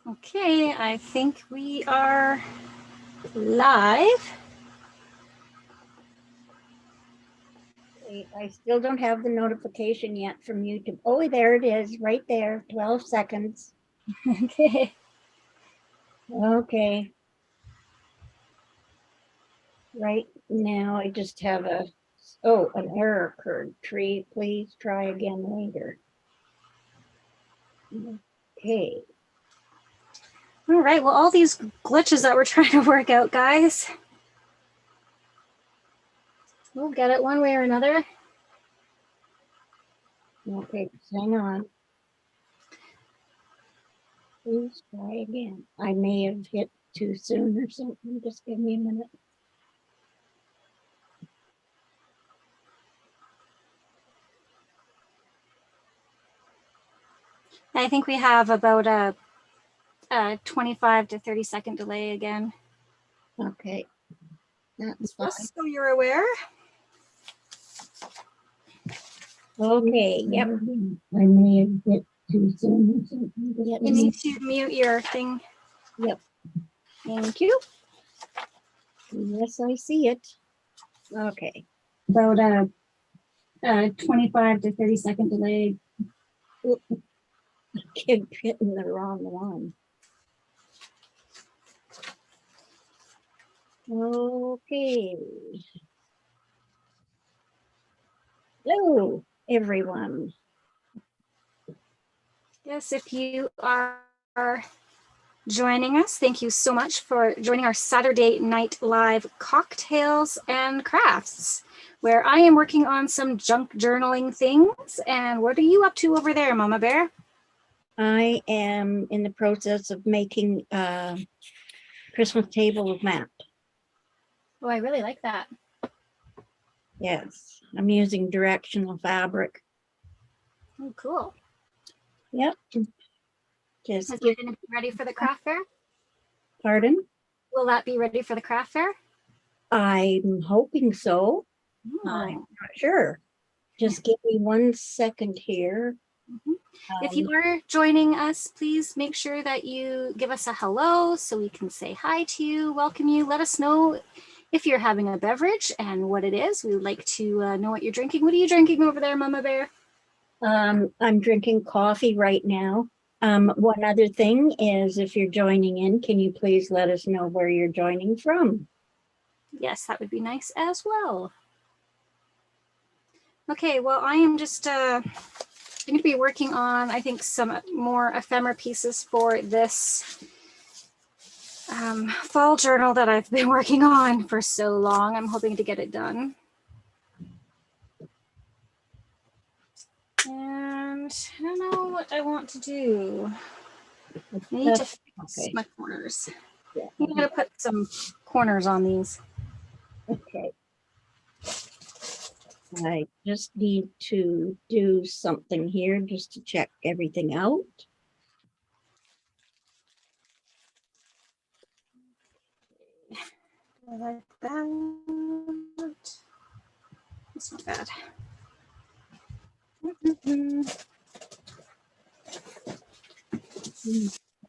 Okay, I think we are live. Okay, I still don't have the notification yet from YouTube. Oh, there it is, right there, 12 seconds. Okay. Okay. Right now, I just have an error occurred. Tree, please try again later. Okay. All right, well, all these glitches that we're trying to work out, guys. We'll get it one way or another. Okay, hang on. Please try again. I may have hit too soon or something. Just give me a minute. I think we have about a 25 to 30-second delay again. Okay, that's fine. Just so you're aware. Okay, yep. I may have hit too soon or something. You need to mute your thing. Yep. Thank you. Yes, I see it. Okay. About a 25 to 30-second delay. I keep hitting the wrong one. Okay. Hello, everyone. Yes, if you are joining us, thank you so much for joining our Saturday Night Live Cocktails and Crafts, where I am working on some junk journaling things. And what are you up to over there, Mama Bear? I am in the process of making a Christmas table mat. Oh, I really like that. Yes, I'm using directional fabric. Oh, cool. Yep. Just Is it going to be ready for the craft fair? Pardon? Will that be ready for the craft fair? I'm hoping so. Oh. I'm not sure. Just give me 1 second here. If you are joining us, please make sure that you give us a hello so we can say hi to you, welcome you. Let us know if you're having a beverage and what it is. We would like to know what you're drinking. What are you drinking over there, Mama Bear? I'm drinking coffee right now. One other thing is, if you're joining in, can you please let us know where you're joining from? Yes, that would be nice as well. Okay, well, I am just I'm going to be working on, I think, some more ephemera pieces for this fall journal that I've been working on for so long. I'm hoping to get it done. And I don't know what I want to do. I need to fix my corners. Yeah. I'm going to put some corners on these. Okay. I just need to do something here just to check everything out. Like that. It's not bad.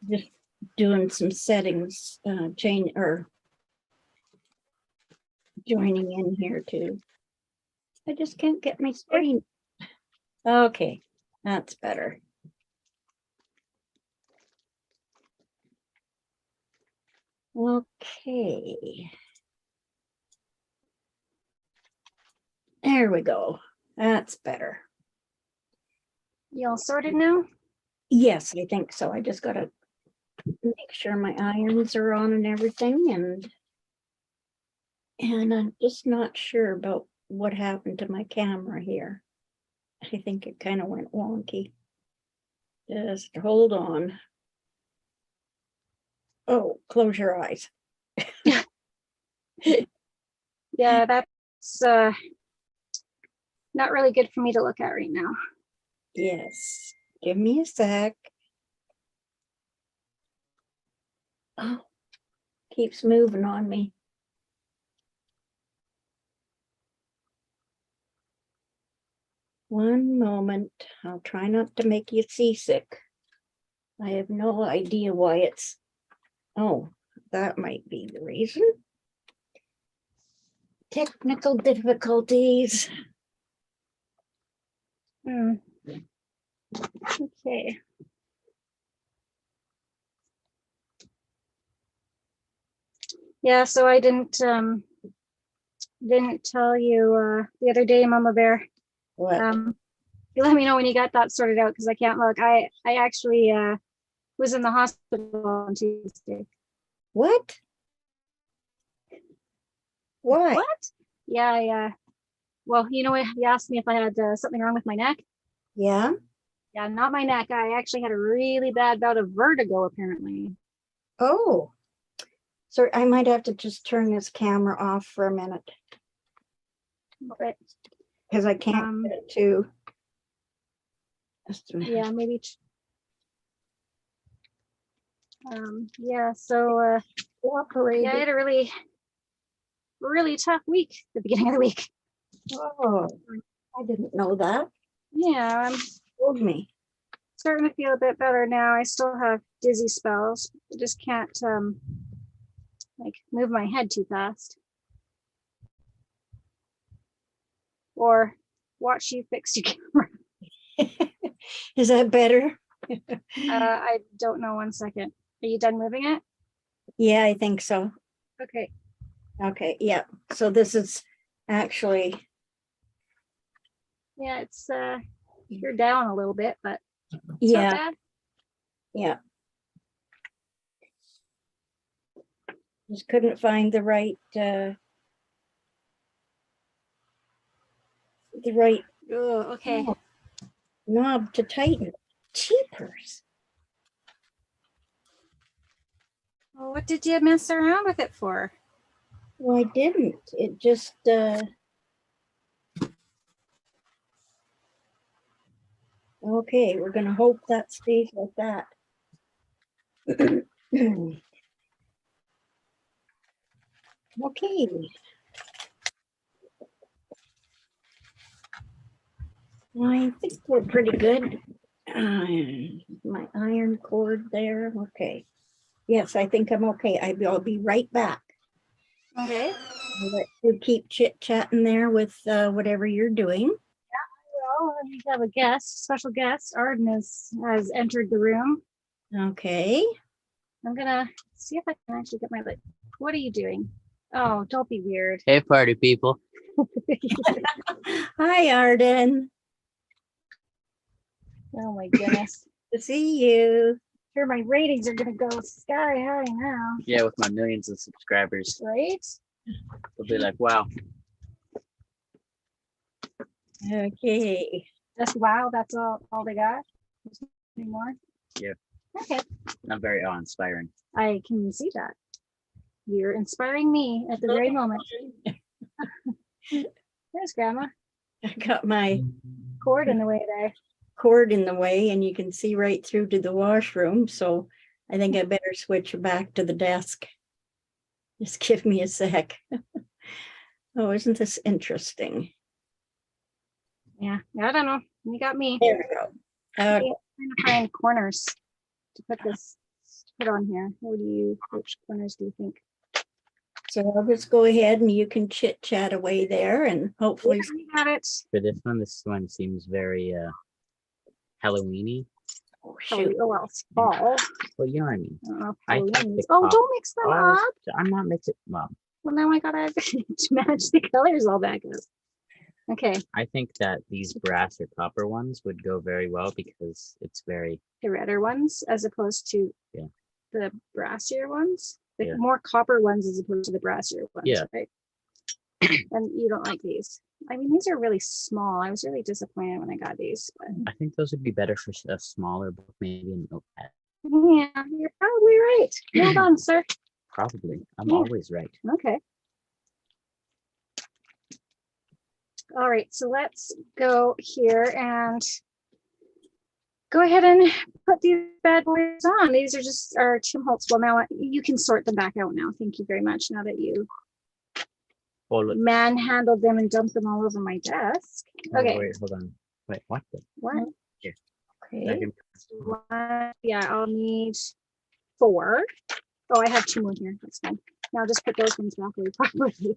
Just doing some settings, change or joining in here too. I just can't get my screen. Okay, that's better. Okay. There we go. That's better. You all sorted now? Yes, I think so. I just got to make sure my irons are on and everything, and I'm just not sure about what happened to my camera here. I think it kind of went wonky. Just hold on. Oh, close your eyes. Yeah, that's not really good for me to look at right now. Yes, give me a sec. Oh, keeps moving on me. One moment. I'll try not to make you seasick. I have no idea why it's, oh, that might be the reason. Technical difficulties. Okay. Yeah, so I didn't tell you the other day, Mama Bear. What? You let me know when you got that sorted out because I can't look. I actually was in the hospital on Tuesday. What? Why? What? Yeah. Well, you know, you asked me if I had something wrong with my neck. Yeah. Yeah, not my neck. I actually had a really bad bout of vertigo, apparently. Oh. So I might have to just turn this camera off for a minute. But because I can't get it to. Yeah, maybe. Yeah, so yeah, I had a really tough week at the beginning of the week. Oh, I didn't know that. Yeah, I'm Told me. starting to feel a bit better now. I still have dizzy spells. I just can't like move my head too fast. Or watch you fix your camera. Is that better? I don't know. 1 second. Are you done moving it? Yeah, I think so. Okay. Okay, yeah. So this is actually. Yeah, it's you're down a little bit, but it's Yeah. not bad. Yeah. Just couldn't find the right Oh, okay. knob to tighten. Cheapers. Well, what did you mess around with it for? Well, I didn't. It just okay, we're gonna hope that stays like that. Okay. I think we're pretty good. My iron cord there. Okay. Yes, I think I'm okay. I'll be right back. Okay. I'll let you keep chit-chatting there with whatever you're doing. Well, we have a guest, special guest. Arden has entered the room. Okay. I'm gonna see if I can actually get my lid. What are you doing? Oh, don't be weird. Hey, party people. Hi, Arden. Oh my goodness. Good to see you. Sure, my ratings are gonna go sky high now. Yeah, with my millions of subscribers, Right? they'll be like, wow. Okay. That's wow. That's all they got. Any more? Yeah. Okay. Not very awe-inspiring. I can see that. You're inspiring me at the very moment. There's Grandma. I got my Cord in the way there. cord in the way and you can see right through to the washroom. So I think I better switch back to the desk. Just give me a sec. Oh, isn't this interesting? Yeah, I don't know. You got me. There we go. I'm trying to find corners to put this on here. Which corners do you think? So I'll just go ahead and you can chit chat away there and hopefully. Yeah, you got it. For this one seems very Halloween-y. Oh, Oh, shoot. well, it's fall. Well, you know what I mean. I I think the oh, cop- don't mix them up. I'm not mixing. Well, Well, now I gotta match the colors all back up. Okay, I think that these brass or copper ones would go very well because it's very. the redder ones as opposed to Yeah. the brassier ones. The Yeah. more copper ones as opposed to the brassier ones. Yeah. Right. And you don't like these. I mean, these are really small. I was really disappointed when I got these. But I think those would be better for a smaller book, maybe a notepad. yeah, you're probably right. Hold on, sir. Probably. I'm Yeah. always right. Okay. All right, so let's go here and go ahead and put these bad boys on. These are just our Tim Holtz. Well, now you can sort them back out now. Thank you very much. Now that you Oh, look. manhandled them and dumped them all over my desk. Oh, Okay. wait, hold on. Wait, what? What? I Okay. can one. Yeah, I'll need 4. Oh, I have 2 more here. That's fine. Now I'll just put those ones back away properly.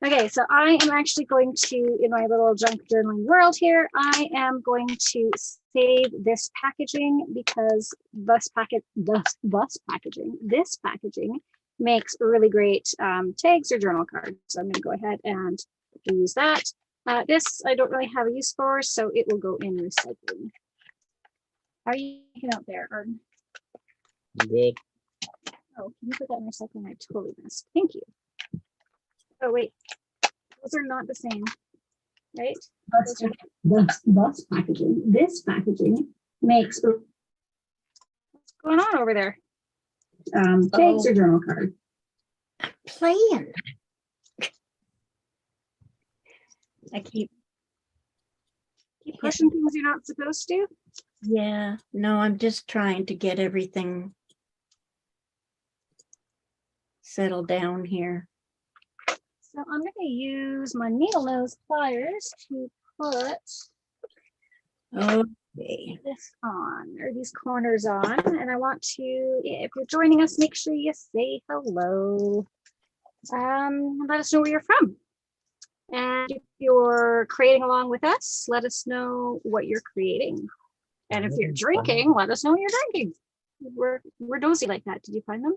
Okay, so I am actually going to, in my little junk journaling world here, I am going to save this packaging because this packaging makes really great tags or journal cards. So I'm going to go ahead and use that. This I don't really have a use for, so it will go in recycling. How are you looking out there, Arden? Good. Oh, can you put that in recycling? I totally missed. Thank you. Oh, wait. Those are not the same, right? Thus packaging. This packaging makes. What's going on over there? Tags or journal card? Playing. I keep pushing things you're not supposed to. Yeah, no, I'm just trying to get everything settled down here. So I'm going to use my needle nose pliers to put this on, or these corners on. And I want to, if you're joining us, make sure you say hello. Let us know where you're from. And if you're creating along with us, let us know what you're creating. And if you're drinking, let us know what you're drinking. We're nosy like that. Did you find them?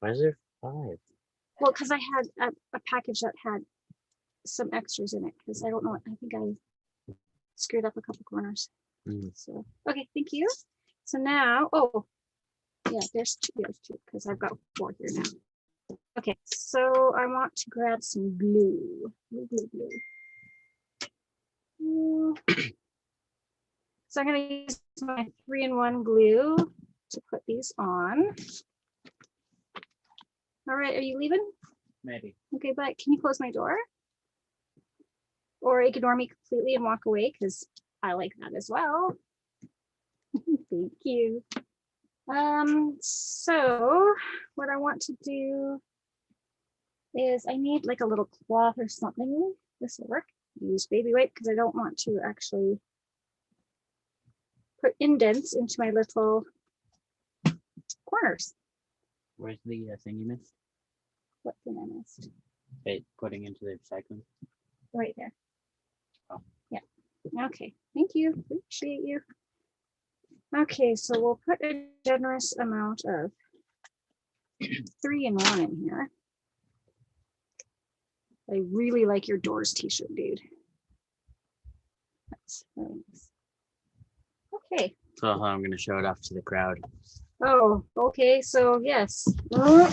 Why is there 5? Well, because I had a package that had some extras in it, because I don't know, I think I screwed up a couple corners. So, okay, thank you. So now, oh, yeah, there's 2, because I've got 4 here now. Okay, so I want to grab some glue. Glue. So I'm going to use my 3-in-1 glue to put these on. All right, are you leaving? Maybe. Okay, but can you close my door? Or ignore me completely and walk away, because I like that as well. Thank you. So what I want to do is I need like a little cloth or something. This will work. Use baby wipe because I don't want to actually put indents into my little corners. Where's the thing you missed? What thing I missed? Putting into the recycling. Right there. Oh. Yeah. Okay. Thank you. Appreciate you. Okay, so we'll put a generous amount of 3-in-1 in here. I really like your Doors t-shirt, dude. That's really nice. Okay. So I'm going to show it off to the crowd. Oh, okay. So yes,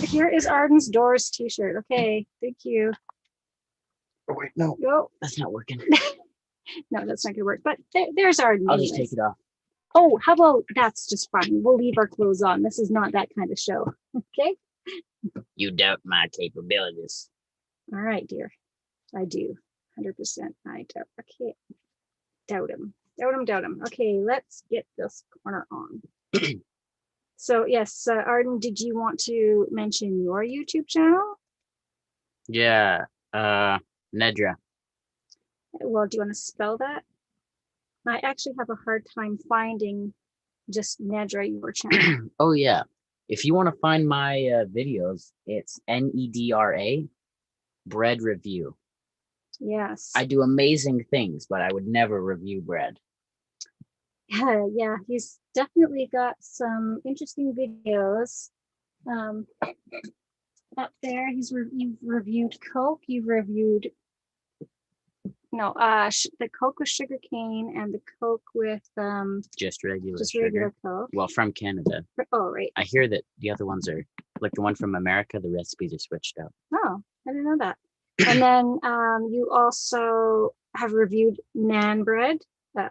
here is Arden's Doors t-shirt. Okay, thank you. Oh wait, no, that's not working. No, that's not gonna work. But there's Arden. I'll just take it off. Oh, how about that's just fine. We'll leave our clothes on. This is not that kind of show. Okay. You doubt my capabilities. All right, dear. I do. 100%. I doubt. Okay. Doubt him. Doubt him. Okay, let's get this corner on. So yes, Arden, did you want to mention your YouTube channel? Yeah, Nedra. Well, do you want to spell that? I actually have a hard time finding just Nedra, your channel. Oh yeah, if you want to find my videos, it's Nedra, bread review. Yes. I do amazing things, but I would never review bread. Yeah, he's definitely got some interesting videos up there. You've reviewed Coke. You've reviewed the Coke with sugar cane and the Coke with just regular Coke. Well, from Canada. Oh, right. I hear that the other ones are like the one from America. The recipes are switched up. Oh, I didn't know that. And then you also have reviewed naan bread.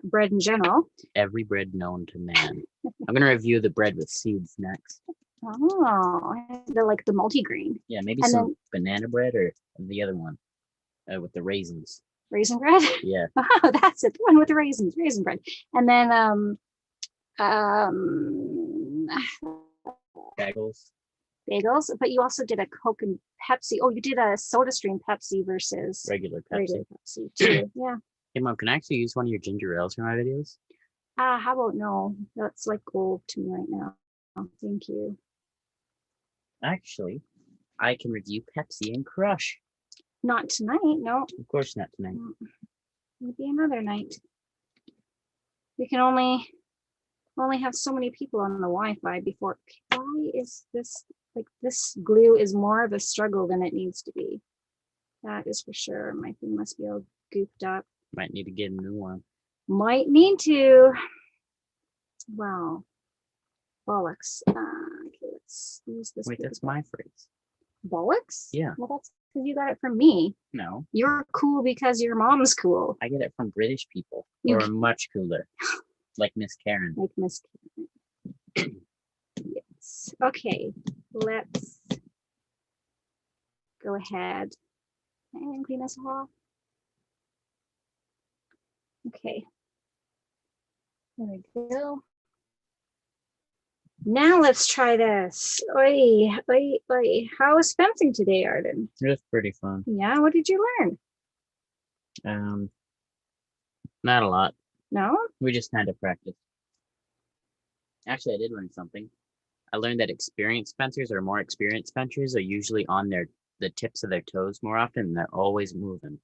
Bread in general. Every bread known to man. I'm going to review the bread with seeds next. Oh, like the multigrain. Yeah, maybe and some banana bread or the other one with the raisins. Raisin bread? Yeah. Oh, that's it. The one with the raisins, raisin bread. And then bagels. But you also did a Coke and Pepsi. Oh, you did a Soda Stream Pepsi versus regular Pepsi too. Yeah. Hey, Mom, can I actually use one of your ginger ales for my videos? How about no? That's like gold to me right now. Thank you. Actually, I can review Pepsi and Crush. Not tonight, no. Of course not tonight. Maybe another night. We can only have so many people on the Wi-Fi before. Why is this, like, this glue is more of a struggle than it needs to be. That is for sure. My thing must be all gooped up. Might need to get a new one. Might need to. Wow. Bollocks. Okay, let's use this. Wait, that's my phrase. Bollocks? Yeah. Well, that's because you got it from me. No. You're cool because your mom's cool. I get it from British people You who are much cooler. Like Miss Karen. Like Miss Karen. Yes. Okay, let's go ahead and clean this off. Okay. There we go. Now let's try this. Oi, oi, oi. How was fencing today, Arden? It was pretty fun. Yeah, what did you learn? Not a lot. No? We just had to practice. Actually, I did learn something. I learned that experienced fencers or more experienced fencers are usually on the tips of their toes more often, and they're always moving.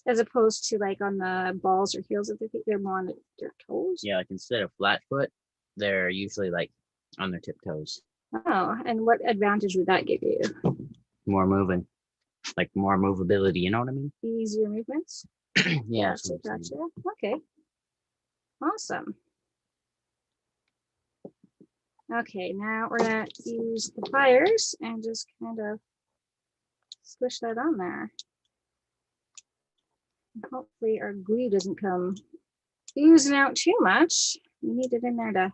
As opposed to like on the balls or heels of their feet, they're more on their toes. Yeah, like instead of flat foot, they're usually like on their tiptoes. Oh, and what advantage would that give you? More moving. Like more movability, you know what I mean? Easier movements? Yeah. Gotcha. Okay. Awesome. Okay, now we're gonna use the pliers and just kind of squish that on there. Hopefully our glue doesn't come oozing out too much. We need it in there to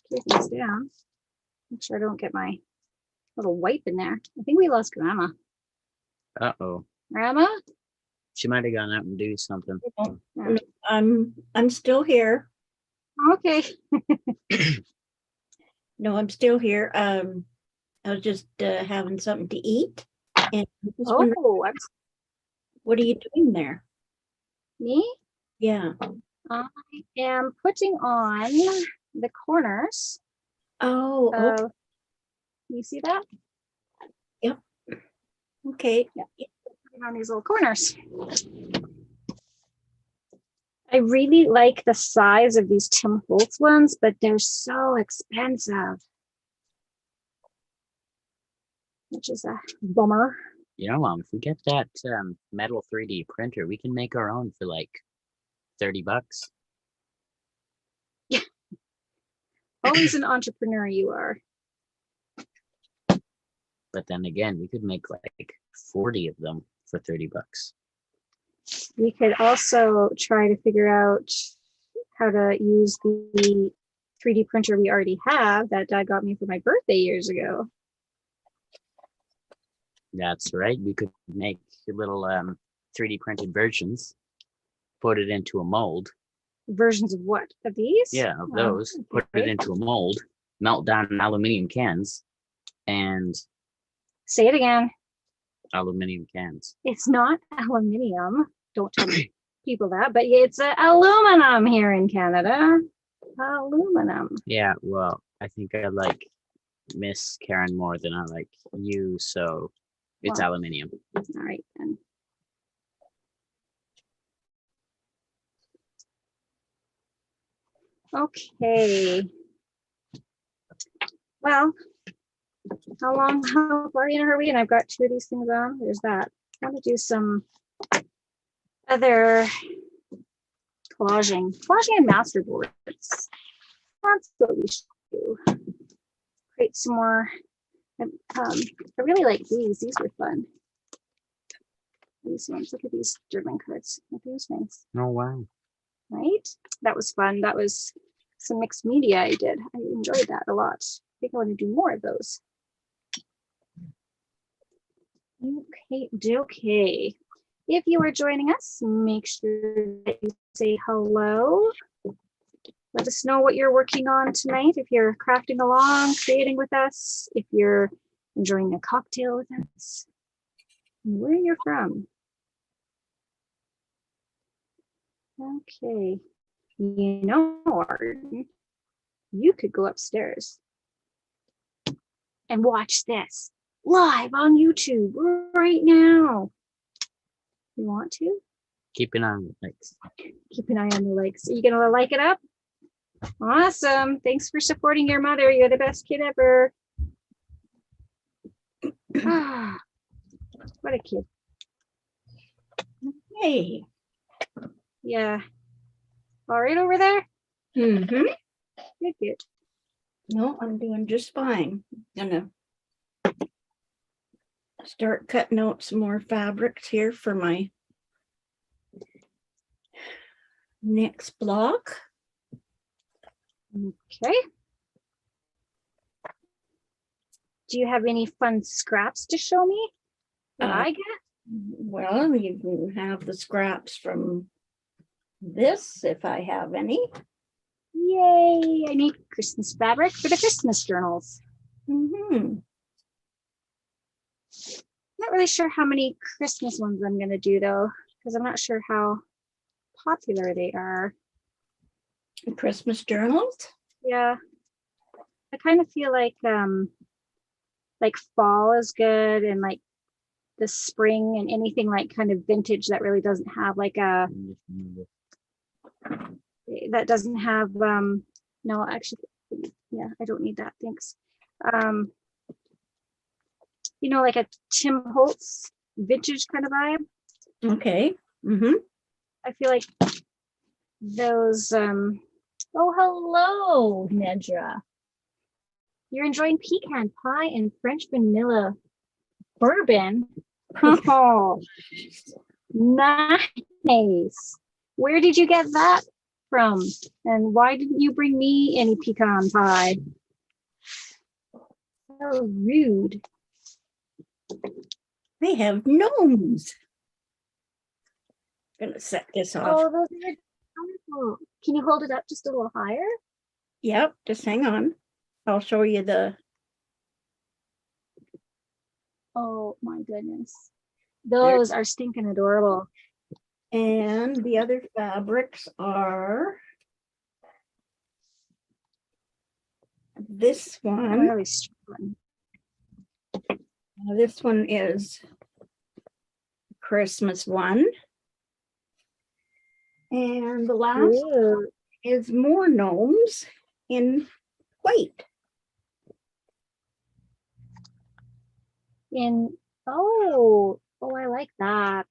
keep things down. Make sure I don't get my little wipe in there. I think we lost Grandma. Uh-oh. Grandma? She might have gone out and do something. No, I'm still here. Okay. No, I'm still here. I was just having something to eat. And I was wondering, what are you doing there? Me? Yeah. I am putting on the corners. Oh, okay. You see that? Yep. Okay. Yeah. Putting on these little corners. I really like the size of these Tim Holtz ones, but they're so expensive, which is a bummer. You know, Mom, if we get that metal 3D printer, we can make our own for like $30. Always an entrepreneur you are. But then again, we could make like 40 of them for $30. We could also try to figure out how to use the 3D printer we already have that Dad got me for my birthday years ago. That's right. We could make little 3D printed versions, put it into a mold. Versions of what? Of these? Yeah, of those. Okay. Put it into a mold, melt down aluminum cans, and... Say it again. Aluminum cans. It's not aluminum. Don't tell people that, but it's aluminum here in Canada. Aluminum. Yeah, well, I think I like Miss Karen more than I like you, so it's aluminum. All right, then. Okay. Well, how far in are we? And I've got 2 of these things on. There's that. I'm going to do some other collaging and masterboards. That's what we should do. Create some more. I really like these. These were fun. These ones. Look at these journaling cards. Look at those nice. Oh, wow. Right? That was fun. That was some mixed media I did. I enjoyed that a lot. I think I want to do more of those. Okay. If you are joining us, make sure that you say hello. Let us know what you're working on tonight. If you're crafting along, creating with us, if you're enjoying a cocktail with us, and where you're from. Okay. You know, Arden, you could go upstairs and watch this live on YouTube right now. You want to? Keep an eye on the likes. Keep an eye on the likes. Are you gonna like it up? Awesome. Thanks for supporting your mother. You're the best kid ever. Ah, what a kid. Hey. Yeah. All right over there? Mm-hmm. Good, good. No, I'm doing just fine. Gonna start cutting out some more fabrics here for my next block. Okay. Do you have any fun scraps to show me that I get? Well, you can have the scraps from this if I have any. Yay! I need Christmas fabric for the Christmas journals. Mm-hmm. Not really sure how many Christmas ones I'm going to do though, because I'm not sure how popular they are. Christmas journals. Yeah. I kind of feel like fall is good, and like the spring and anything like kind of vintage that really doesn't have like a no, actually, yeah, I don't need that, thanks. You know, like a Tim Holtz vintage kind of vibe. Okay. Mm-hmm. I feel like those oh, hello, Nedra. You're enjoying pecan pie and French vanilla bourbon. Oh, nice. Where did you get that from? And why didn't you bring me any pecan pie? So rude. They have gnomes. Gonna set this off. Oh, those are wonderful. Can you hold it up just a little higher? Yep, just hang on. I'll show you the. Oh my goodness. Those are stinking adorable. And the other fabrics are this I'm one. really struggling. This one is Christmas one. And the last Ooh. is more gnomes in white. Oh, I like that.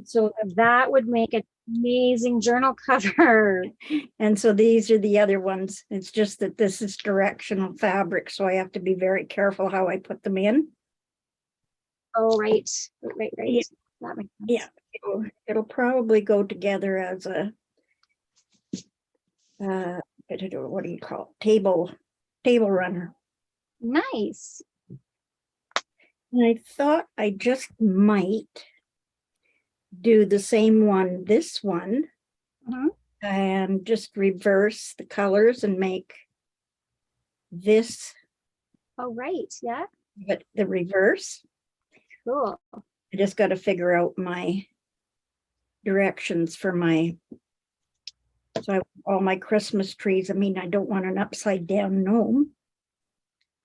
So that would make an amazing journal cover. And so these are the other ones. It's just that this is directional fabric, so I have to be very careful how I put them in. Oh, right. Yeah. That makes sense. Yeah, it'll probably go together as a what do you call it? Table runner. Nice. And I thought I just might do the same one, this one, and just reverse the colors and make this. Oh, right. Yeah. But the reverse. Cool. I just got to figure out my directions for my. So I have all my Christmas trees. I mean, I don't want an upside down gnome.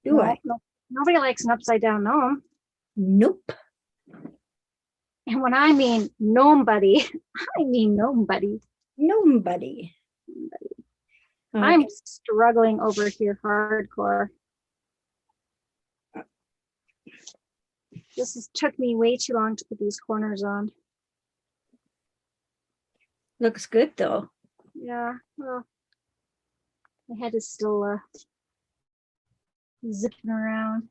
Do I? No, nobody likes an upside down gnome. Nope. And when I mean gnome buddy, I mean gnome buddy. Gnome buddy. Okay. I'm struggling over here hardcore. This took me way too long to put these corners on. Looks good though. Yeah, well, my head is still zipping around.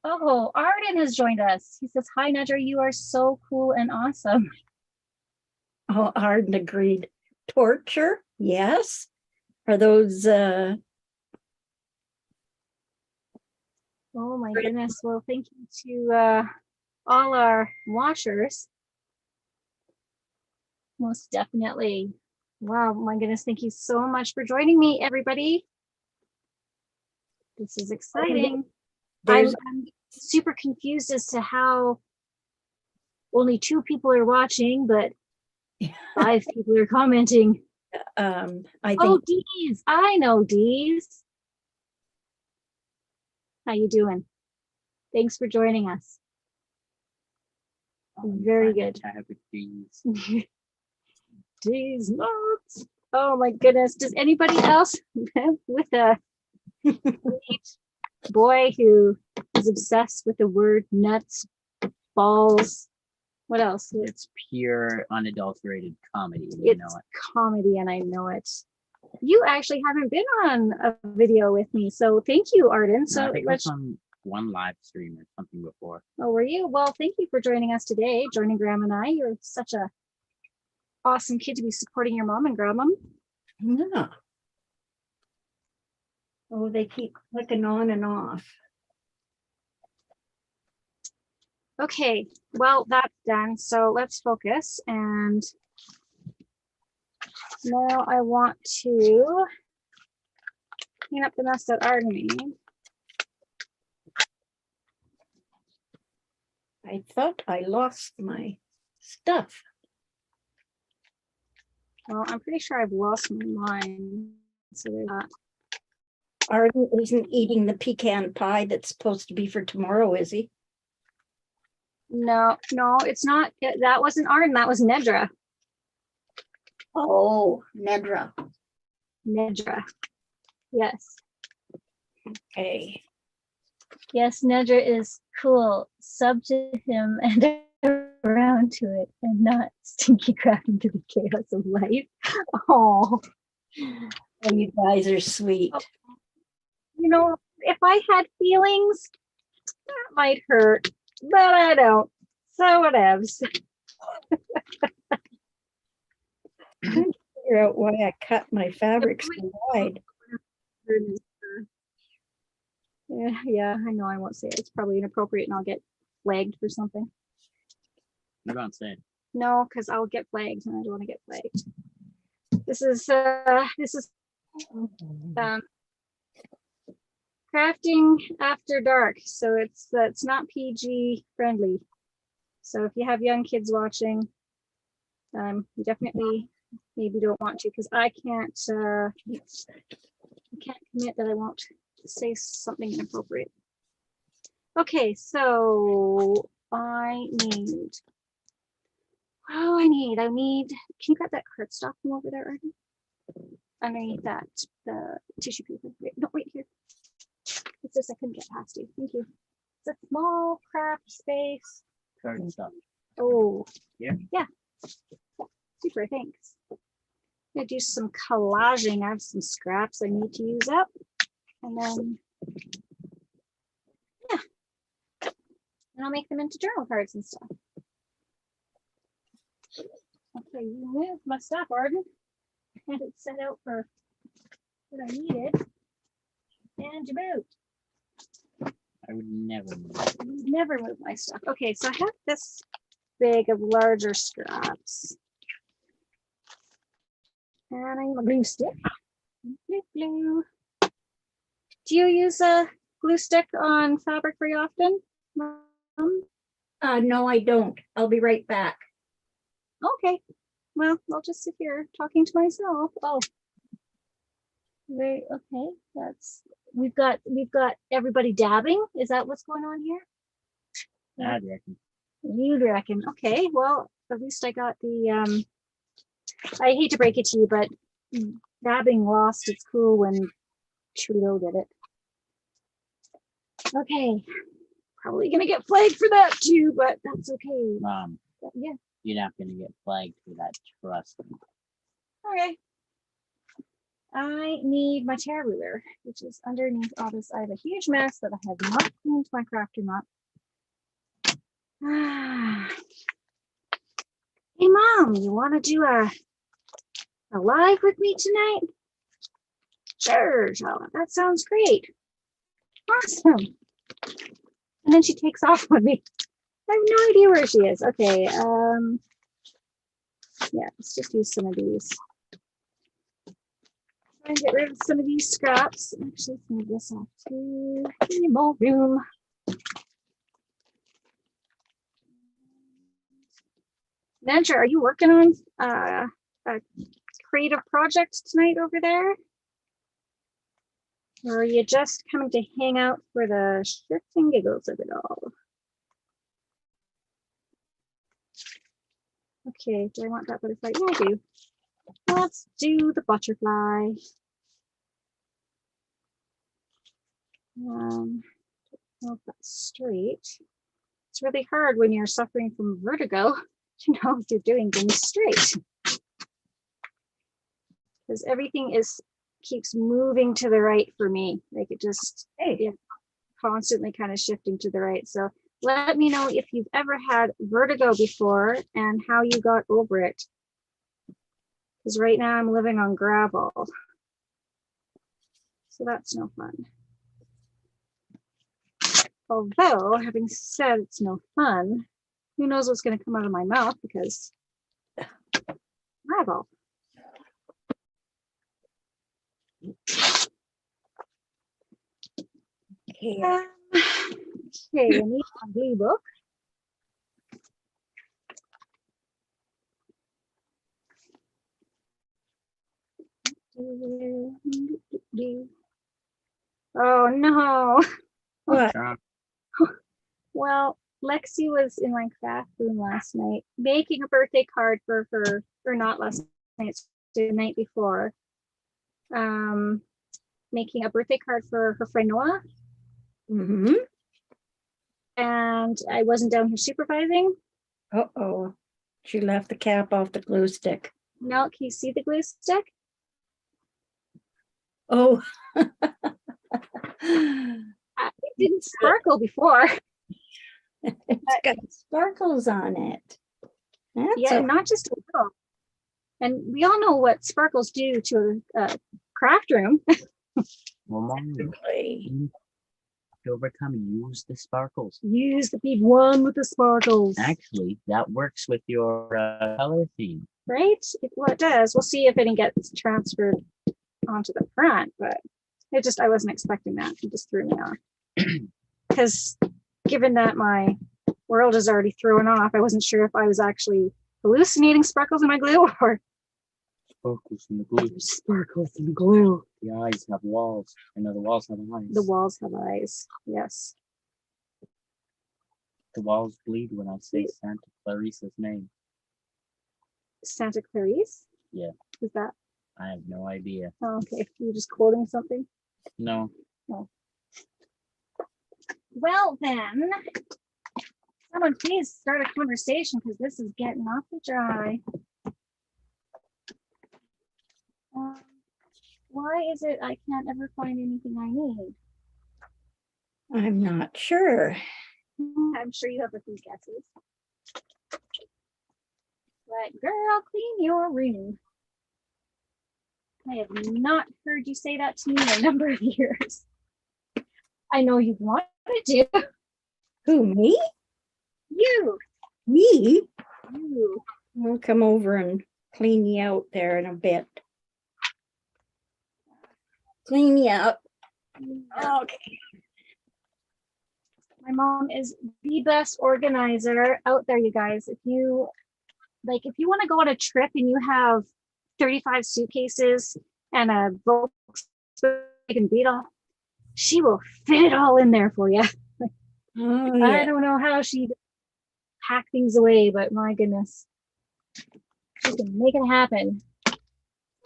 Oh, Arden has joined us. He says, "Hi, Nedra, you are so cool and awesome." Oh, Arden agreed. Torture? Yes. Are those Oh my goodness. Well, thank you to all our watchers. Most definitely. Wow, my goodness. Thank you so much for joining me, everybody. This is exciting. I'm super confused as to how only 2 people are watching, but 5 people are commenting. I Oh, think Dees. I know Dees. How you doing? Thanks for joining us. Very good. Dees nuts. Oh my goodness. Does anybody else with a boy who is obsessed with the word nuts, balls? What else? It's pure unadulterated comedy. And you know It's it. comedy, and I know it. You actually haven't been on a video with me, so thank you, Arden. No, So I think I let's. was on one live stream or something before. Oh, were you? Well, thank you for joining us today, joining Graham and I. You're such a awesome kid to be supporting your mom and grandma. yeah. Oh, they keep clicking on and off. Okay, well, that's done. So let's focus. And now I want to clean up the mess that Arden made. I thought I lost my stuff. Well, I'm pretty sure I've lost mine. So there's that. Arden isn't eating the pecan pie that's supposed to be for tomorrow, is he? No, it's not. That wasn't Arden. That was Nedra. Oh, Nedra. Nedra. Yes. Okay. Yes, Nedra is cool. Sub to him and around to it and not stinky crap into the chaos of life. Oh, You guys are sweet. you know, if I had feelings, that might hurt, but I don't. So whatevs. Trying to figure out why I cut my fabric so wide. Yeah, I know I won't say it. It's probably inappropriate and I'll get flagged for something. You don't say it. No, because I'll get flagged and I don't want to get flagged. This is crafting after dark, so it's not PG friendly. So if you have young kids watching, you definitely maybe don't want to, because I can't commit that I won't say something inappropriate. Okay, so I need. Can you grab that cardstock from over there, Arden? Underneath that, the tissue paper. Wait, no, wait here. It's just I couldn't get past you. Thank you. It's a small craft space. Card stuff. Oh, Yeah. Yeah. Super, thanks. I'm gonna do some collaging. I have some scraps I need to use up. And then, yeah. And I'll make them into journal cards and stuff. Okay, you move my stuff, Arden. And it's set out for what I needed. And you moved. I would never move. Never move my stuff. Okay, so I have this bag of larger scraps. And I need a glue stick. Glue. Do you use a glue stick on fabric very often, Mom? No, I don't. I'll be right back. Okay. Well, I'll just sit here talking to myself. Oh. Okay. We've got everybody dabbing. Is that what's going on here? I'd reckon. You'd reckon. Okay. Well, at least I got the I hate to break it to you, but dabbing lost its cool when Trudeau did it. Okay. Probably gonna get flagged for that too, but that's okay. Mom, Yeah. you're not gonna get flagged for that, trust me. Okay. I need my tear ruler, which is underneath all this. I have a huge mess that I have not cleaned my crafter up. Hey, Mom, you want to do a live with me tonight? Sure, Chala, that sounds great. Awesome. And then she takes off on me. I have no idea where she is. Okay, yeah, let's just use some of these. Try and get rid of some of these scraps. Actually, let's move this off too. Give me more room. Nadja, are you working on a creative project tonight over there? Or are you just coming to hang out for the shits and giggles of it all? Okay, do I want that butterfly? Yeah, I do. Let's do the butterfly. If that's straight. It's really hard when you're suffering from vertigo to know if you're doing things straight. Because everything keeps moving to the right for me. Like it just constantly kind of shifting to the right. So let me know if you've ever had vertigo before and how you got over it. Because right now I'm living on gravel. So that's no fun. Although, having said it's no fun, who knows what's going to come out of my mouth because gravel. Okay, I need my blue book. Oh no. What? Well, Lexi was in my craft room last night making a birthday card for her, or not last night, it's the night before. Making a birthday card for her friend Noah. Mm-hmm. And I wasn't down here supervising. Uh-oh. She left the cap off the glue stick. No, can you see the glue stick? Oh. It didn't sparkle before. It's got sparkles on it. Yeah, not just a little. And we all know what sparkles do to a craft room. Well, Mom, to overcome, use the sparkles. Use the big one with the sparkles. Actually, that works with your color theme. Right? Well, it does. We'll see if it gets transferred onto the front, but I wasn't expecting that. It just threw me off. Because given that my world is already thrown off, I wasn't sure if I was actually hallucinating sparkles in my glue or Sparkles in the glue. Sparkles in the glue. The eyes have walls. I know the walls have eyes. The walls have eyes. Yes. The walls bleed when I say Santa Clarice's name. Santa Clarice? Yeah. Is that? I have no idea. Oh, okay. You're just quoting something? No. Oh. Well, then, someone please start a conversation because this is getting awfully dry. Why is it I can't ever find anything I need? I'm not sure. I'm sure you have a few guesses. But girl, clean your room. I have not heard you say that to me in a number of years. I know you wanted to. Who, me? You. Me? You. I'll come over and clean you out there in a bit. Clean you up. Okay. My mom is the best organizer out there, you guys. If you want to go on a trip and you have 35 suitcases and a Volkswagen Beetle, she will fit it all in there for you. Oh, yeah. I don't know how she pack things away, but my goodness, she can make it happen.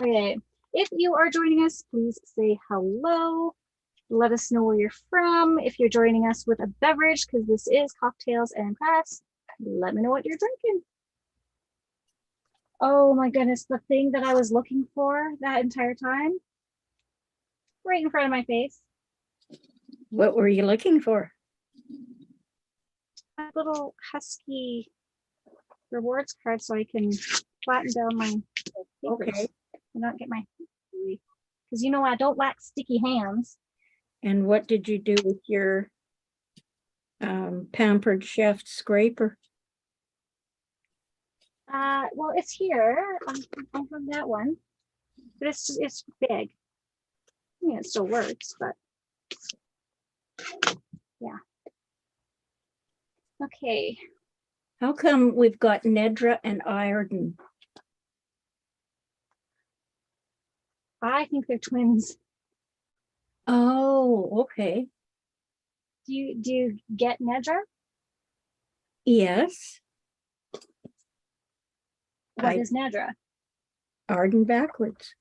Okay, if you are joining us, please say hello. Let us know where you're from. If you're joining us with a beverage, because this is Cocktails and Crafts, let me know what you're drinking. Oh my goodness, the thing that I was looking for that entire time, right in front of my face. What were you looking for? A little Husky rewards card so I can flatten down my papers and not get my, because you know I don't like sticky hands. And what did you do with your Pampered Chef scraper? Well, it's here. I have that one, but it's big. I mean, it still works, but yeah. Okay. How come we've got Nedra and Ireton? I think they're twins. Oh, okay. Do you get Nedra? Yes. What I is Nedra? Arden backwards.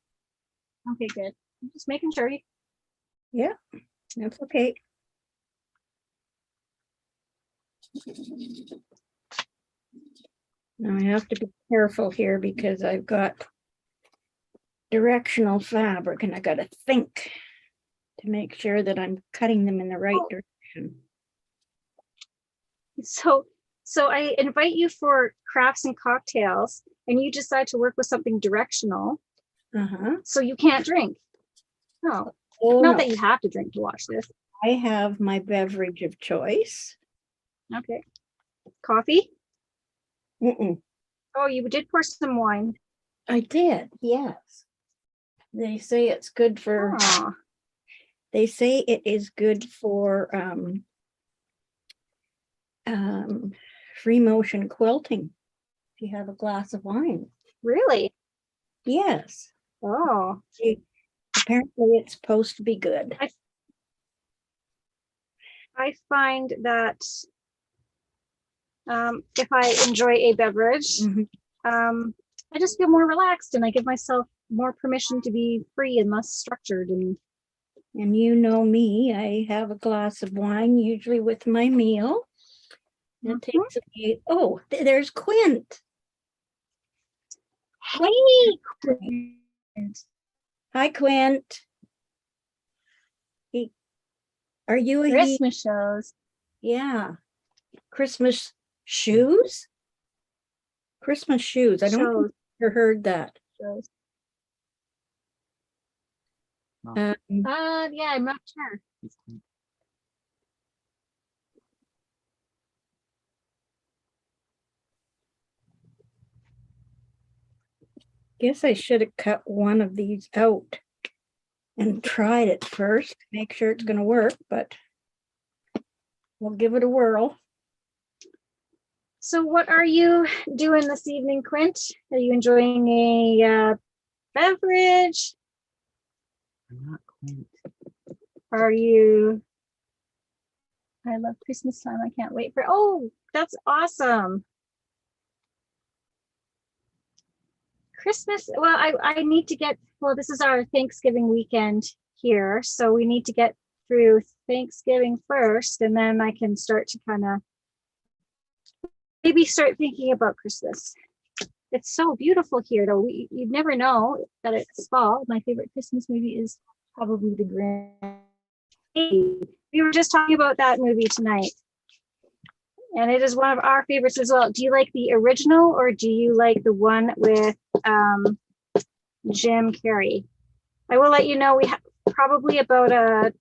Okay, good. I'm just making sure. Yeah, that's okay. Now I have to be careful here because I've got directional fabric and I got to think to make sure that I'm cutting them in the right direction. So I invite you for crafts and cocktails, and you decide to work with something directional, so you can't drink. No, Oh, not no. that you have to drink to watch this. I have my beverage of choice. Okay. Coffee? Mm-mm. Oh, you did pour some wine. I did, yes. They say it's good for, Aw. they say it is good for free motion quilting if you have a glass of wine. Really? Yes. Oh. Apparently it's supposed to be good. I find that if I enjoy a beverage, I just feel more relaxed and I give myself more permission to be free and less structured. And you know me, I have a glass of wine usually with my meal. It takes me, oh, there's Quint. Hey, Quint. Hi, Quint. Are you a Christmas shows? Yeah. Christmas shoes? Christmas shoes. I don't think I've ever heard that. Shows. Oh. Yeah, I'm not sure. Guess I should have cut one of these out and tried it first, make sure it's going to work, but we'll give it a whirl. So what are you doing this evening, Quint? Are you enjoying a beverage? I'm not Quint. Are you? I love Christmas time. I can't wait for. Oh, that's awesome. Christmas. Well, I need to get. Well, this is our Thanksgiving weekend here, so we need to get through Thanksgiving first, and then I can start to kind of maybe start thinking about Christmas. It's so beautiful here, though. You'd never know that it's fall. My favorite Christmas movie is probably The Grinch. We were just talking about that movie tonight, and it is one of our favorites as well. Do you like the original or do you like the one with Jim Carrey? I will let you know we have probably about a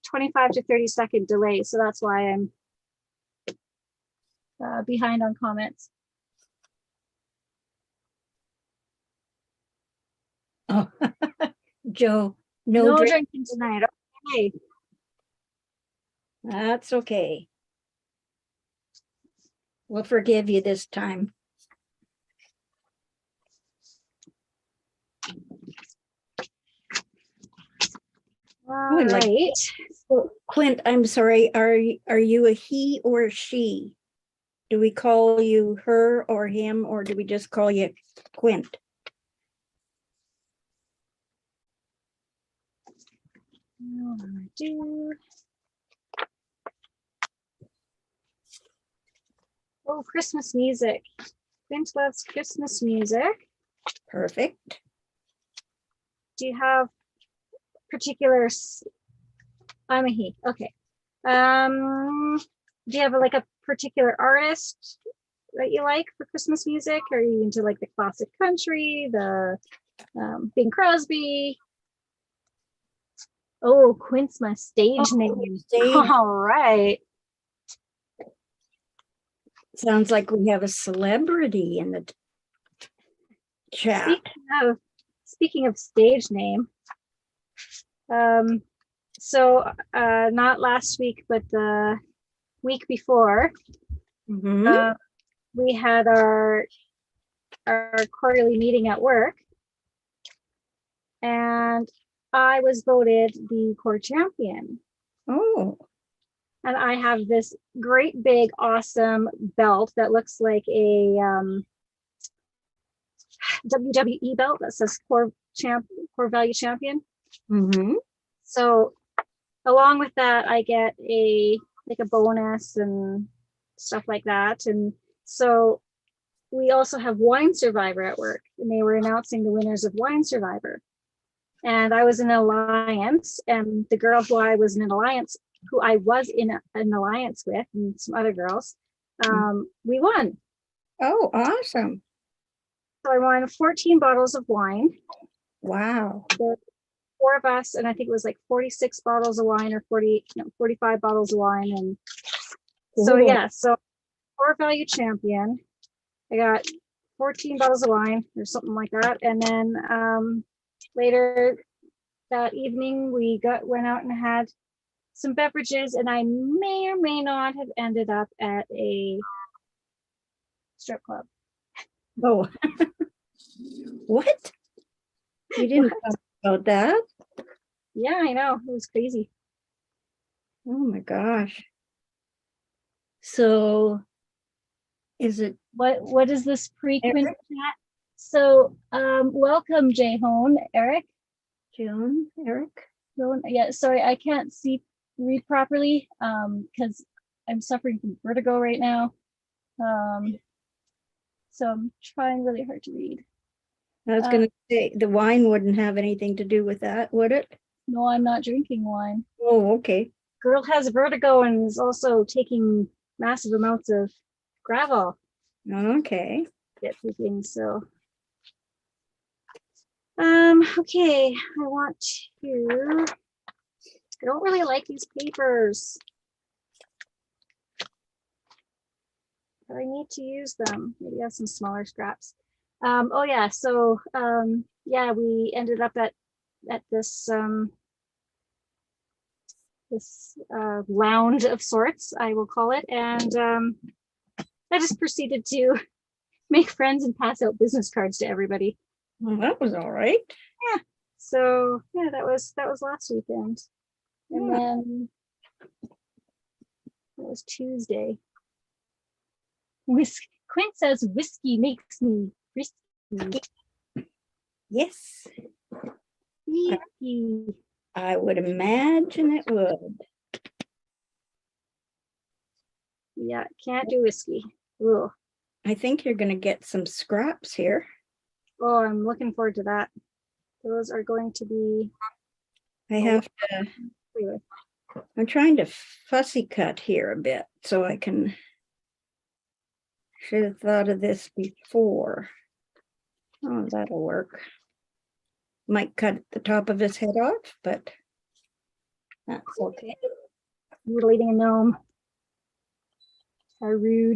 25 to 30-second delay, so that's why I'm behind on comments. Oh, Joe, no drinking tonight. Okay. That's okay. We'll forgive you this time. All right. So, Clint, I'm sorry. Are you a he or a she? Do we call you her or him, or do we just call you Quint? Oh, Christmas music. Quint loves Christmas music. Perfect. Do you have particular? I'm a he. Okay. Do you have like a particular artist that you like for Christmas music? Are you into like the classic country, the Bing Crosby? Oh, Quint's my stage name. All right. Sounds like we have a celebrity in the chat. Speaking of stage name, so not last week, but the week before, we had our quarterly meeting at work, and I was voted the core champion. Oh, And I have this great big awesome belt that looks like a WWE belt that says core value champion. mm-hmm. So along with that, I get a bonus and stuff like that. And so we also have Wine Survivor at work, and they were announcing the winners of Wine Survivor. And I was in an alliance, and the girl who I was in an alliance with, and some other girls, we won. Oh, awesome. So I won 14 bottles of wine. Wow. There were 4 of us, and I think it was like 46 bottles of wine or 45 bottles of wine. And so, yeah, so core value champion. I got 14 bottles of wine or something like that. And then later that evening, we went out and had some beverages, and I may or may not have ended up at a strip club. Oh, what? You didn't talk about that? Yeah, I know. It was crazy. Oh my gosh. So is it What is this frequent chat? So welcome, Jay-Hone, Eric. Joan, Eric? Joan, yeah, sorry, I can't read properly because I'm suffering from vertigo right now. So I'm trying really hard to read. I was going to say the wine wouldn't have anything to do with that, would it? No, I'm not drinking wine. Oh, okay. Girl has vertigo and is also taking massive amounts of gravel. Okay. Get through things, so. Okay, I don't really like these papers, but I need to use them. Maybe I have some smaller scraps. Oh yeah, so yeah, we ended up at this lounge of sorts, I will call it, and I just proceeded to make friends and pass out business cards to everybody. Well, that was all right. Yeah. So yeah, that was last weekend, and then it was Tuesday. Quint says whiskey makes me risky. Yes. Whiskey. I would imagine it would. Yeah, can't do whiskey. Ugh. I think you're going to get some scraps here. Oh, I'm looking forward to that. Those are going to be. I have to. I'm trying to fussy cut here a bit so I can. Should have thought of this before. Oh, that'll work. Might cut the top of his head off, but that's okay. You're leading a gnome. How rude.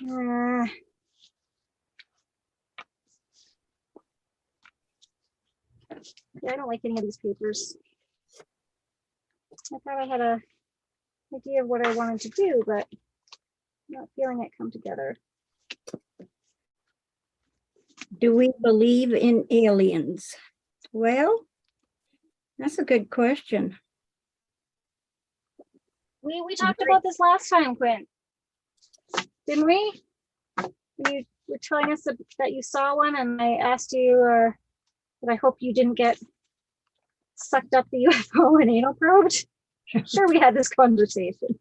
Yeah, I don't like any of these papers. I thought I had an idea of what I wanted to do, but I'm not feeling it come together. Do we believe in aliens? Well, that's a good question. We talked about this last time, Quint. Didn't we? You were telling us that you saw one, and I asked you that I hope you didn't get sucked up the UFO and anal probed. Sure, we had this conversation.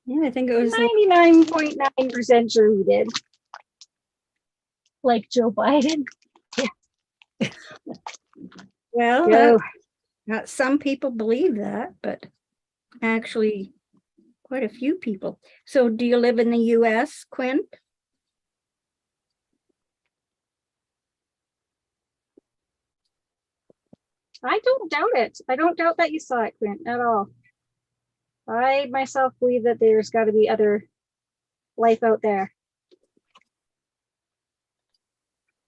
Yeah, I think it was 99.9% sure we did. Like Joe Biden. Yeah. Well, some people believe that, but actually quite a few people. So do you live in the US, Quint? I don't doubt it. I don't doubt that you saw it, Quint, at all. I myself believe that there's got to be other life out there.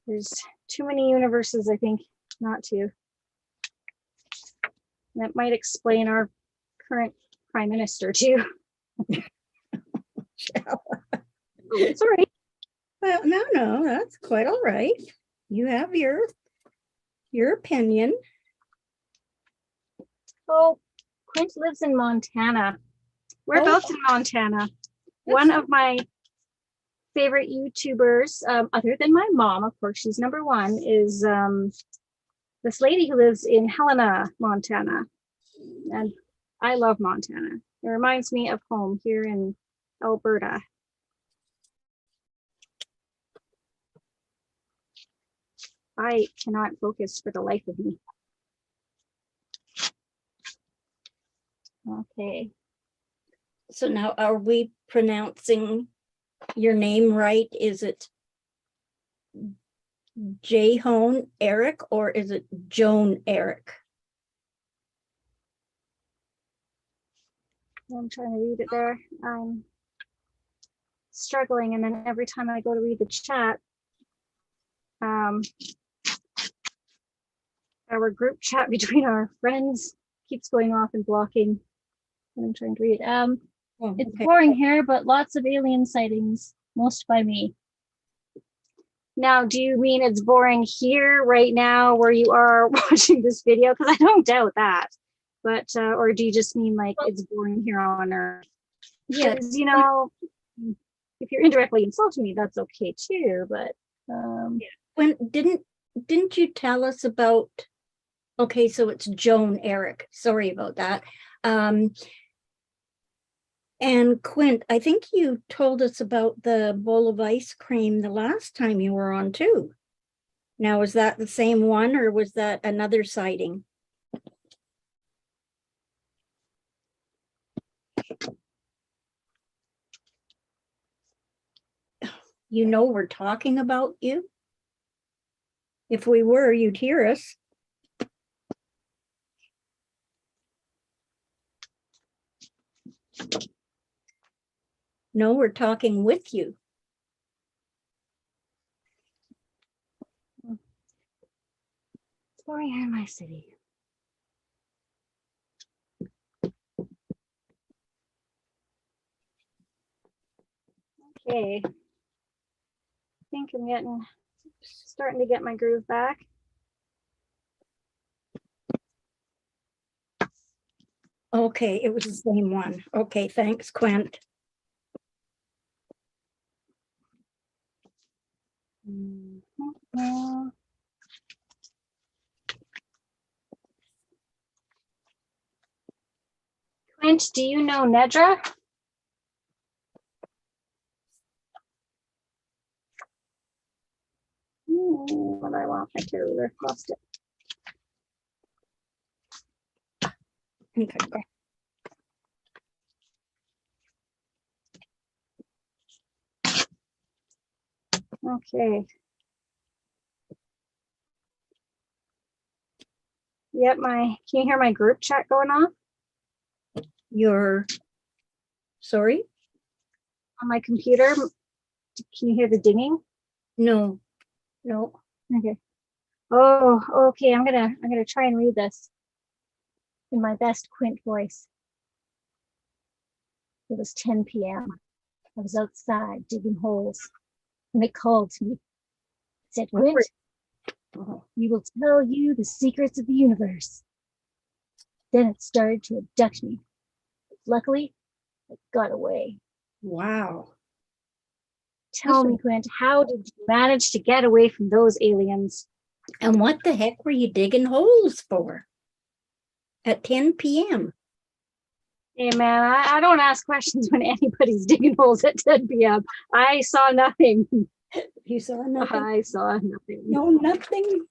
There's too many universes, I think, not to. That might explain our current prime minister too. Sorry. Well, no, that's quite all right. You have your opinion. Oh, Quint lives in Montana. We're Oh. both in Montana. One of my favorite YouTubers, other than my mom, of course, she's number one, is this lady who lives in Helena, Montana. And I love Montana. It reminds me of home here in Alberta. I cannot focus for the life of me. Okay. So now are we pronouncing your name right? Is it Jahone Eric or is it Joan Eric? I'm trying to read it there. I'm struggling, and then every time I go to read the chat, our group chat between our friends keeps going off and blocking when I'm trying to read. It's boring here, but lots of alien sightings, most by me. Now, do you mean it's boring here right now where you are watching this video? Because I don't doubt that. But, or do you just mean like it's boring here on Earth? Yeah, You know, if you're indirectly insulting me, that's okay too. But when didn't you tell us about? Okay, so it's Joan Eric. Sorry about that. And Quint, I think you told us about the bowl of ice cream the last time you were on too. Now, was that the same one or was that another sighting? You know we're talking about you. If we were, you'd hear us. No, we're talking with you. it's boring here in my city. Okay. I think I'm starting to get my groove back. Okay, it was the same one. Okay, thanks, Quint. Quint, do you know Nedra? What I want my ruler, lost it. Okay. Okay. Yep, can you hear my group chat going off? Sorry? On my computer? Can you hear the dinging? No. Okay. Oh, okay. I'm gonna try and read this in my best Quint voice. It was 10 p.m. I was outside digging holes, and it called to me. It said, Quint, we will tell you the secrets of the universe. Then it started to abduct me. Luckily, I got away. Wow. Tell me, Quint, how did you manage to get away from those aliens? And what the heck were you digging holes for at 10 p.m.? Hey, man, I don't ask questions when anybody's digging holes at 10 p.m. I saw nothing. You saw nothing? I saw nothing. No, nothing.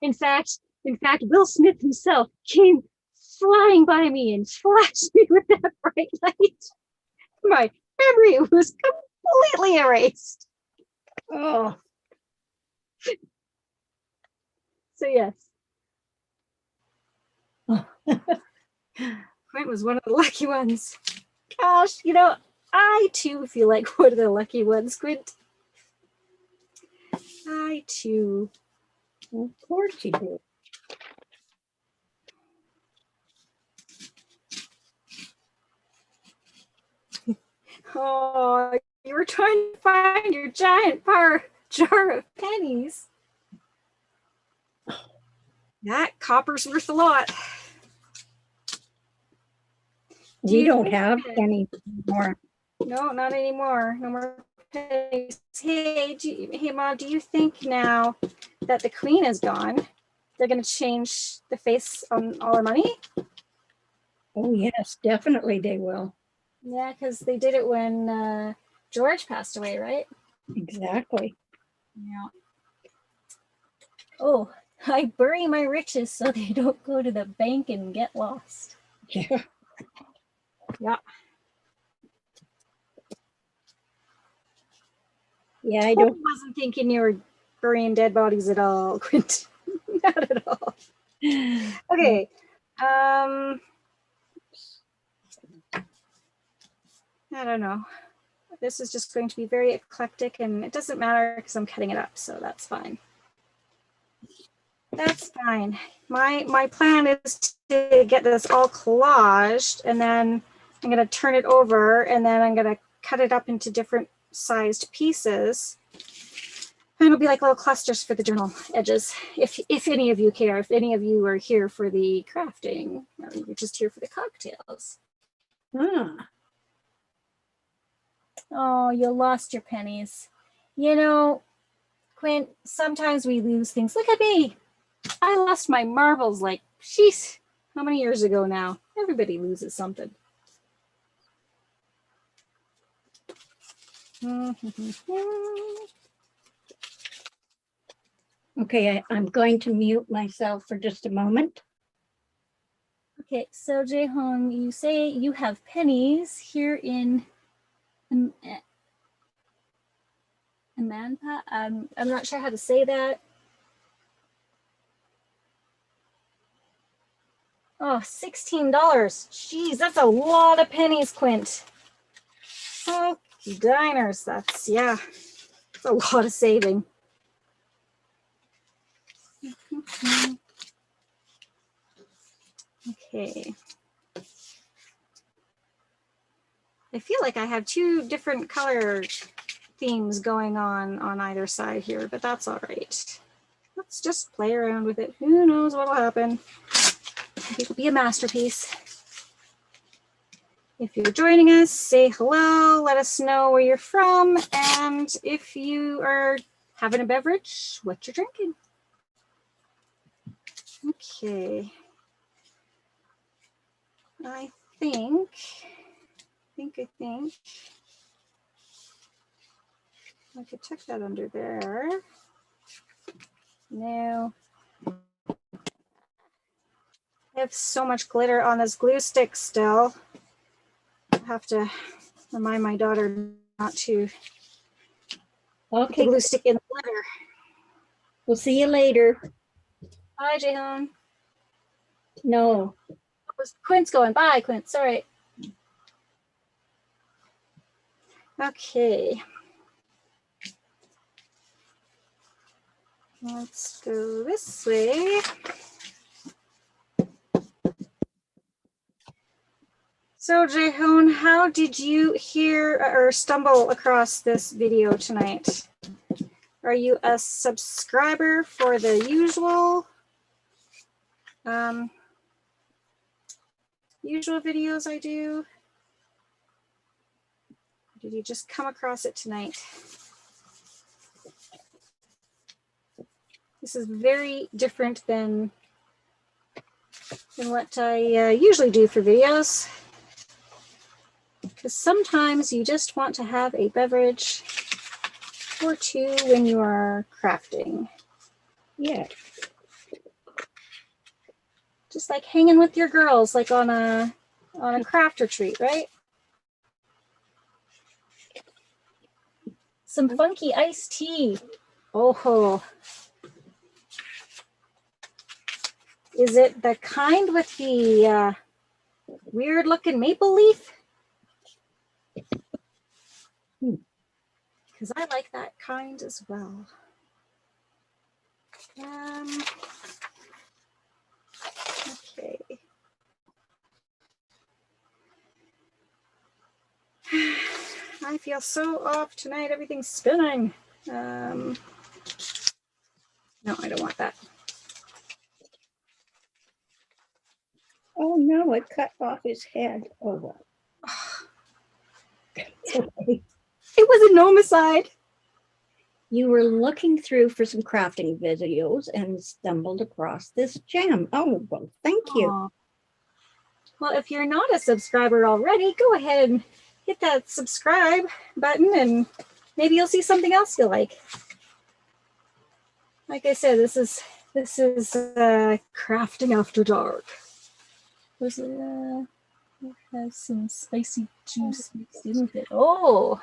In fact, Will Smith himself came flying by me and flashed me with that bright light. My memory was completely erased. Oh. So yes. Oh. Quint was one of the lucky ones. Gosh, I too feel like one of the lucky ones, Quint. I too. Of course you do. Oh, You were trying to find your giant jar of pennies. That copper's worth a lot. We don't have any more. No, not anymore. No more pennies. Hey, Mom, do you think now that the Queen is gone, they're going to change the face on all our money? Oh, yes, definitely they will. Yeah, because they did it when George passed away, right? Exactly. Yeah. Oh, I bury my riches so they don't go to the bank and get lost. Yeah. Yeah. Yeah, I I don't. wasn't thinking you were burying dead bodies at all, Quint. Not at all. Okay. I don't know. This is just going to be very eclectic, and it doesn't matter because I'm cutting it up, so that's fine. That's fine. My plan is to get this all collaged, and then I'm going to turn it over, and then I'm going to cut it up into different sized pieces. And it'll be like little clusters for the journal edges. If any of you care, if any of you are here for the crafting, or you're just here for the cocktails. Ah. Oh, you lost your pennies. You know, Quint, sometimes we lose things. Look at me. I lost my marbles like, sheesh, how many years ago now? Everybody loses something. Okay, I'm going to mute myself for just a moment. Okay, so Jae-Hong, you say you have pennies here in Amanpa. I'm not sure how to say that. Oh, $16. Jeez, that's a lot of pennies, Quint. Oh, diners, that's, yeah, that's a lot of saving. Okay. I feel like I have two different color themes going on either side here, but that's all right. Let's just play around with it. Who knows what'll happen? It'll be a masterpiece. If you're joining us, say hello, let us know where you're from, and if you are having a beverage, what you're drinking. Okay. I think I could check that under there. No. I have so much glitter on this glue stick still. I have to remind my daughter not to put the glue stick in the glitter. We'll see you later. Bye, Jae-Hong. No. Quint's going. Bye, Quint. Sorry. Okay. Let's go this way. So, Jae-Hong, how did you hear or stumble across this video tonight? Are you a subscriber for the usual videos I do? Or did you just come across it tonight? This is very different than what I usually do for videos. Because sometimes you just want to have a beverage or two when you are crafting. Yeah. Just like hanging with your girls, like on a craft retreat, right? Some funky iced tea. Oh, is it the kind with the weird looking maple leaf? Because I like that kind as well. Okay. I I feel so off tonight. Everything's spinning. No, I don't want that. Oh no, it cut off his head. Oh well. It's okay. It was a nomicide. You were looking through for some crafting videos and stumbled across this gem. Oh, well, thank you. Aw. Well, if you're not a subscriber already, go ahead and hit that subscribe button and maybe you'll see something else you like. Like I said, this is crafting after dark. Was it it has some spicy juice mixed in with it. Oh,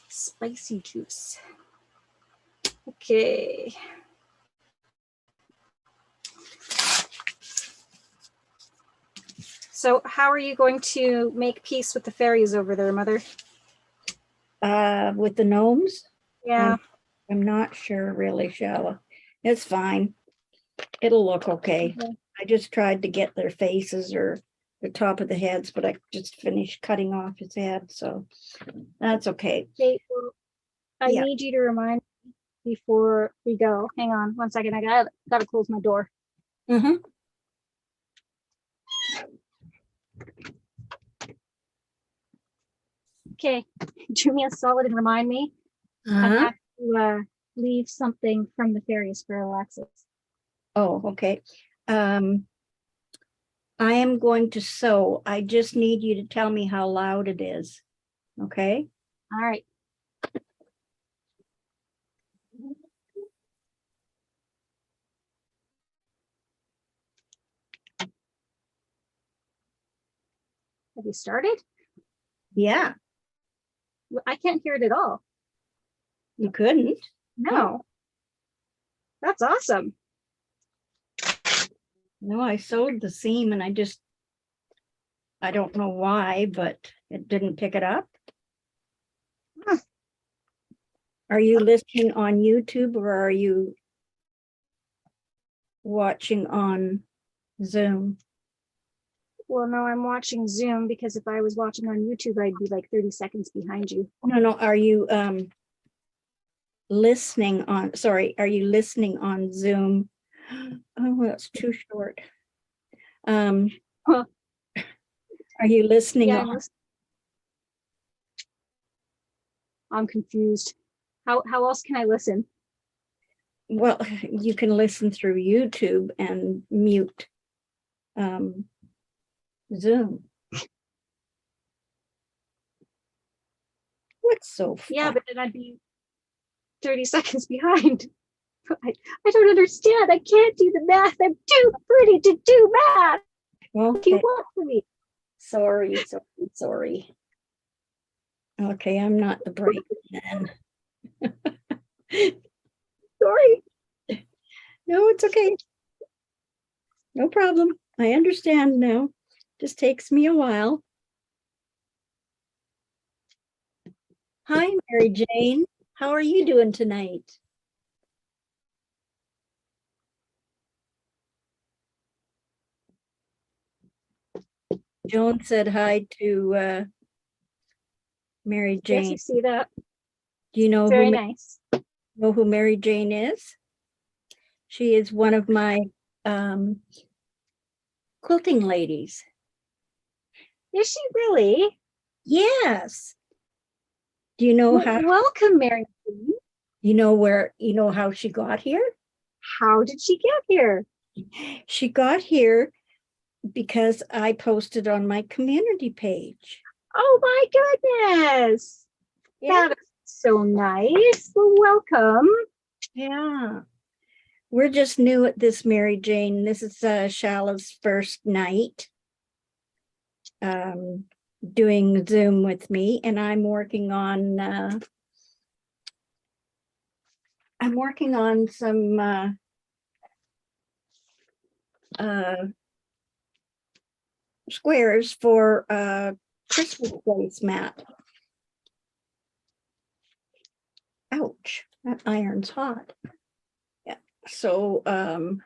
spicy juice. Okay. So how are you going to make peace with the fairies over there, Mother? With the gnomes? Yeah. I'm not sure really, Shala. It's fine. It'll look okay. I just tried to get their faces or the top of the heads, but I just finished cutting off his head, so that's okay. Okay, well, I need you to remind me before we go. Hang on 1 second. I gotta close my door. Mm-hmm. Okay, do me a solid and remind me. I have to leave something from the fairies for Alexis. Oh, okay. I am going to sew. I just need you to tell me how loud it is. Okay? All right. Have you started? Yeah. I can't hear it at all. You couldn't? No. That's awesome. No, I sewed the seam and I don't know why, but it didn't pick it up. Huh. Are you listening on YouTube or are you watching on Zoom? Well, no, I'm watching Zoom because if I was watching on YouTube, I'd be like 30 seconds behind you. No, are you listening on, sorry, are you listening on Zoom? Oh, that's too short. Huh. Are you listening Yeah, on? I'm confused. How else can I listen? Well, you can listen through YouTube and mute Zoom. What's so fun? Yeah, but then I'd be 30 seconds behind. I don't understand. I can't do the math. I'm too pretty to do math. What do you Okay. want from me? Sorry. Okay, I'm not the bright man. Sorry. No, it's okay. No problem. I understand now. Just takes me a while. Hi, Mary Jane. How are you doing tonight? Joan said hi to Mary Yes, Jane. you see that. Do you know Very who nice. know who Mary Jane is? She is one of my quilting ladies. Is she really? Yes. Do you know how? Welcome, Mary. You know how she got here? How did she get here? She got here because I posted on my community page. Oh my goodness. Yeah. That is so nice. Well, welcome. Yeah. We're just new at this, Mary Jane. This is Shala's first night doing Zoom with me, and I'm working on some squares for Christmas placemat. Ouch, that iron's hot. Yeah, so I'm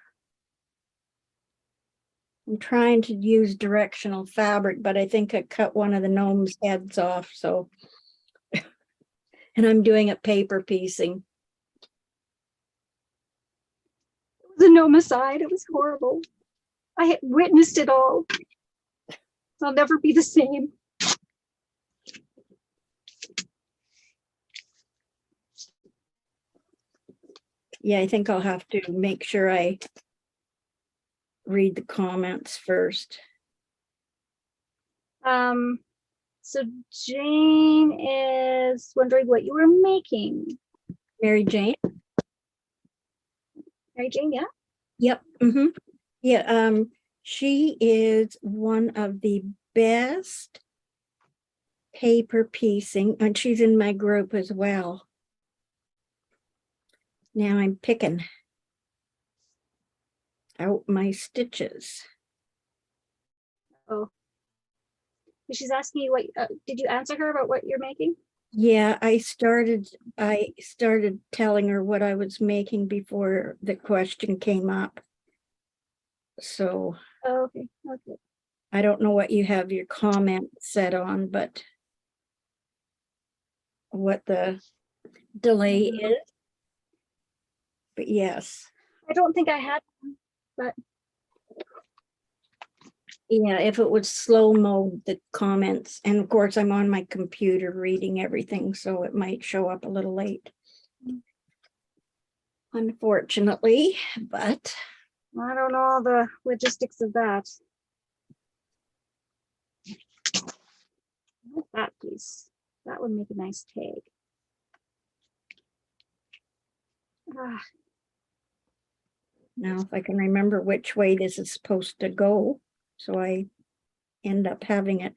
trying to use directional fabric, but I think I cut one of the gnome's heads off, so And I'm doing a paper piecing. It was a nomicide. It was horrible. I had witnessed it all. I'll never be the same. Yeah, I think I'll have to make sure I read the comments first. So Jane is wondering what you were making. Mary Jane? Mary Jane, yeah? Yep. Yeah, she is one of the best paper piecing, and she's in my group as well. Now I'm picking out my stitches. Oh. She's asking you what, did you answer her about what you're making? Yeah, I started telling her what I was making before the question came up. So Oh, okay, okay. I don't know what you have your comment set on, but what the delay is. But yes. I don't think I had one, but Yeah, if it would slow mo the comments, and of course I'm on my computer reading everything, so it might show up a little late. Unfortunately, but I don't know all the logistics of that. That piece, that would make a nice tag. now if I can remember which way this is supposed to go, so I end up having it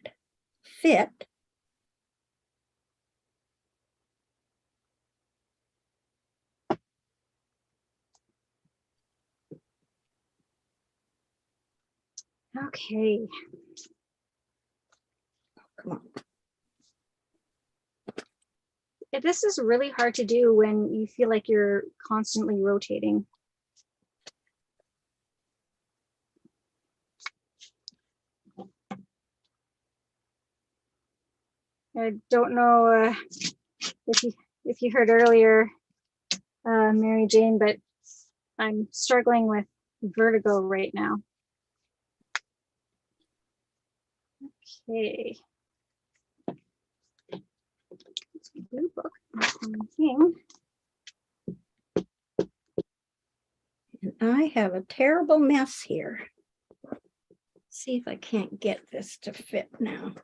fit. Okay. Come on. This is really hard to do when you feel like you're constantly rotating. I don't know if you heard earlier, Mary Jane, but I'm struggling with vertigo right now. Okay. Blue book. And I have a terrible mess here. See if I can't get this to fit now.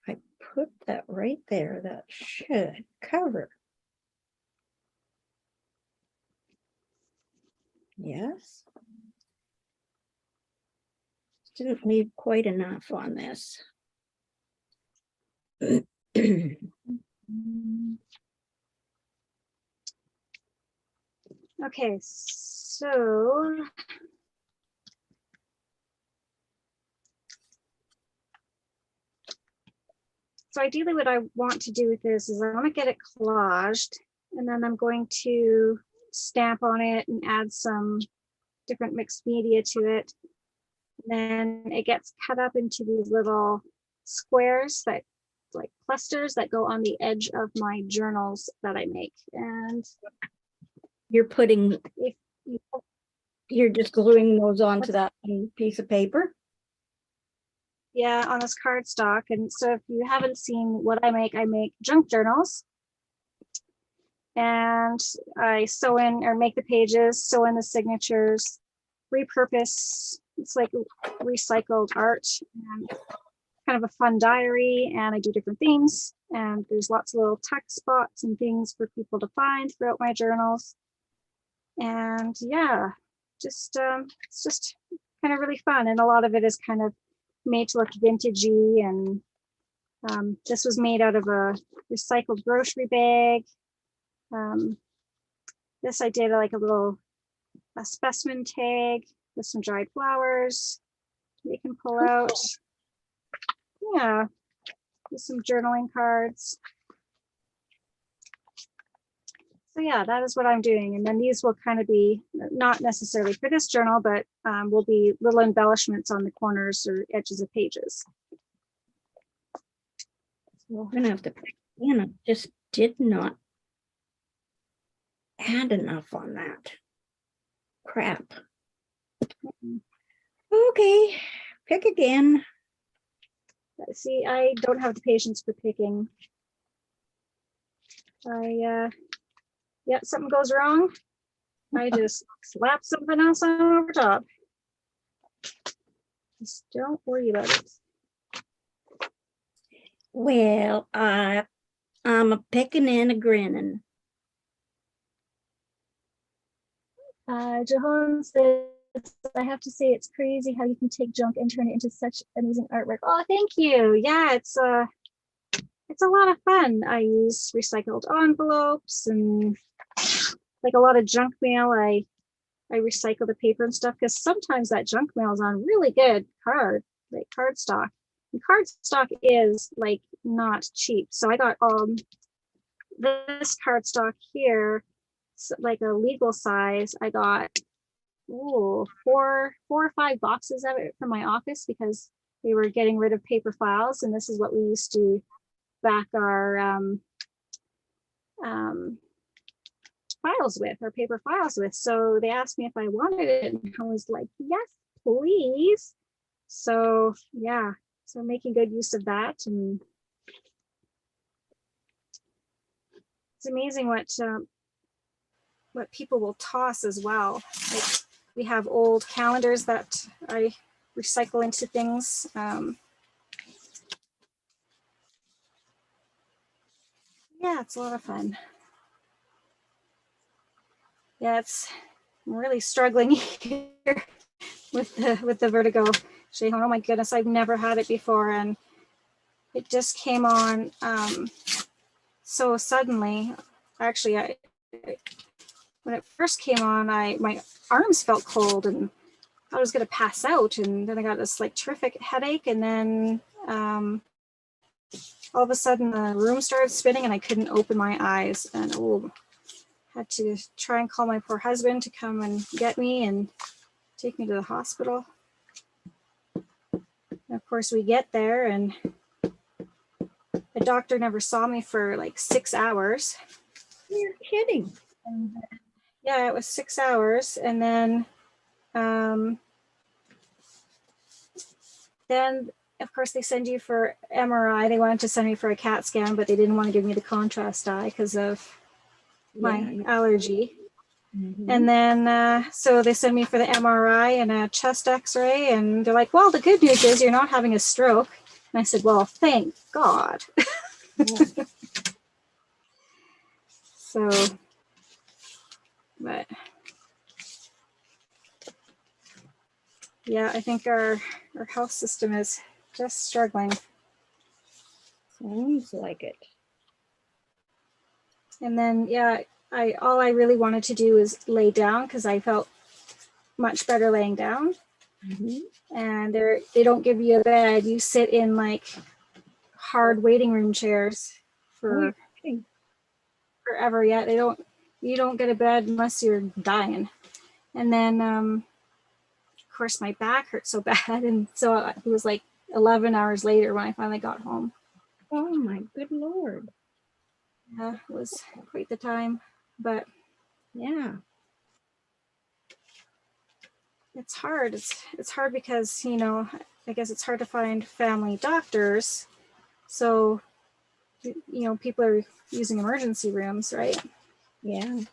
I put that right there. That should cover. Yes. Didn't leave quite enough on this. Okay, so ideally what I want to do with this is I want to get it collaged, and then I'm going to stamp on it and add some different mixed media to it. And then it gets cut up into these little squares, that like clusters that go on the edge of my journals that I make. And You're putting, if you, you're just gluing those onto that piece of paper? yeah, on this cardstock. And so if you haven't seen what I make junk journals. And I sew in or make the pages, sew in the signatures, repurpose. It's like recycled art, and kind of a fun diary. And I do different themes, and there's lots of little tuck spots and things for people to find throughout my journals. And yeah, just it's just kind of really fun. And a lot of it is kind of made to look vintagey. And this was made out of a recycled grocery bag. This I did like a specimen tag with some dried flowers they can pull out. Yeah, with some journaling cards. So yeah, that is what I'm doing. And then these will kind of be not necessarily for this journal, but will be little embellishments on the corners or edges of pages. We're gonna have to pick in. I just did not add enough on that. Crap. Okay, pick again. See, I don't have the patience for picking. Yeah, something goes wrong. I just slap something else on over top. Just don't worry about it. Well, I'm a picking and a grinning. Jahan says, I have to say it's crazy how you can take junk and turn it into such amazing artwork. Oh, thank you. Yeah, it's a lot of fun. I use recycled envelopes and like a lot of junk mail. I recycle the paper and stuff because sometimes that junk mail is on really good like cardstock. And cardstock is like not cheap. So I got this cardstock here, like a legal size. I got four or five boxes of it from my office because they were getting rid of paper files, and this is what we used to back our files with, or paper files with. So they asked me if I wanted it, and I was like, yes, please. So yeah, so making good use of that. And it's amazing what people will toss as well. Like we have old calendars that I recycle into things. Yeah, it's a lot of fun. Yeah, I'm really struggling here with the vertigo. Oh my goodness, I've never had it before, and it just came on so suddenly. Actually, when it first came on, my arms felt cold and I was gonna pass out, and then I got this like terrific headache, and then all of a sudden the room started spinning and I couldn't open my eyes, and had to try and call my poor husband to come and get me and take me to the hospital. And of course we get there and the doctor never saw me for like 6 hours. You're kidding. And, yeah, it was 6 hours. And then of course they send you for MRI. They wanted to send me for a CAT scan, but they didn't want to give me the contrast dye because of my allergy. Mm-hmm. And then so they send me for the MRI and a chest x-ray, and they're like, well, the good news is you're not having a stroke. And I said, well, thank God. Yeah. So, but yeah, I think our health system is just struggling. Sounds like it. And then, yeah, all I really wanted to do is lay down because I felt much better laying down. Mm-hmm. And they don't give you a bed. You sit in like hard waiting room chairs for forever. Yeah, you don't get a bed unless you're dying. And then, of course, my back hurt so bad. And so it was like 11 hours later when I finally got home. Oh my good Lord. Yeah, it was quite the time, but yeah. It's hard. It's hard because, you know, I guess it's hard to find family doctors. So, you know, people are using emergency rooms, right? Yeah.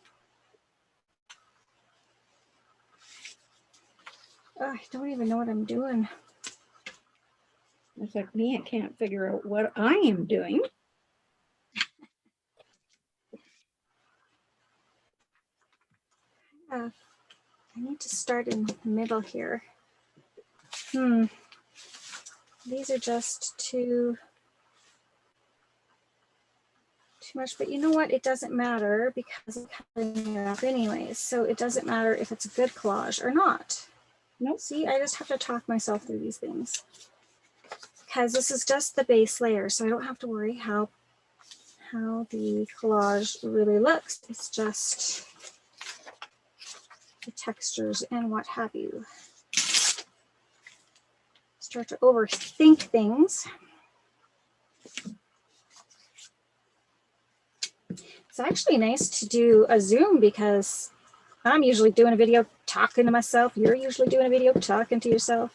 Oh, I don't even know what I'm doing. It's like me, I can't figure out what I am doing. I need to start in the middle here. These are just too much, but you know what? It doesn't matter because I'm cutting it up anyways. So it doesn't matter if it's a good collage or not. Nope. See, I just have to talk myself through these things because this is just the base layer. So I don't have to worry how the collage really looks. It's just the textures and what have you. Start to overthink things. It's actually nice to do a Zoom because I'm usually doing a video talking to myself. You're usually doing a video talking to yourself.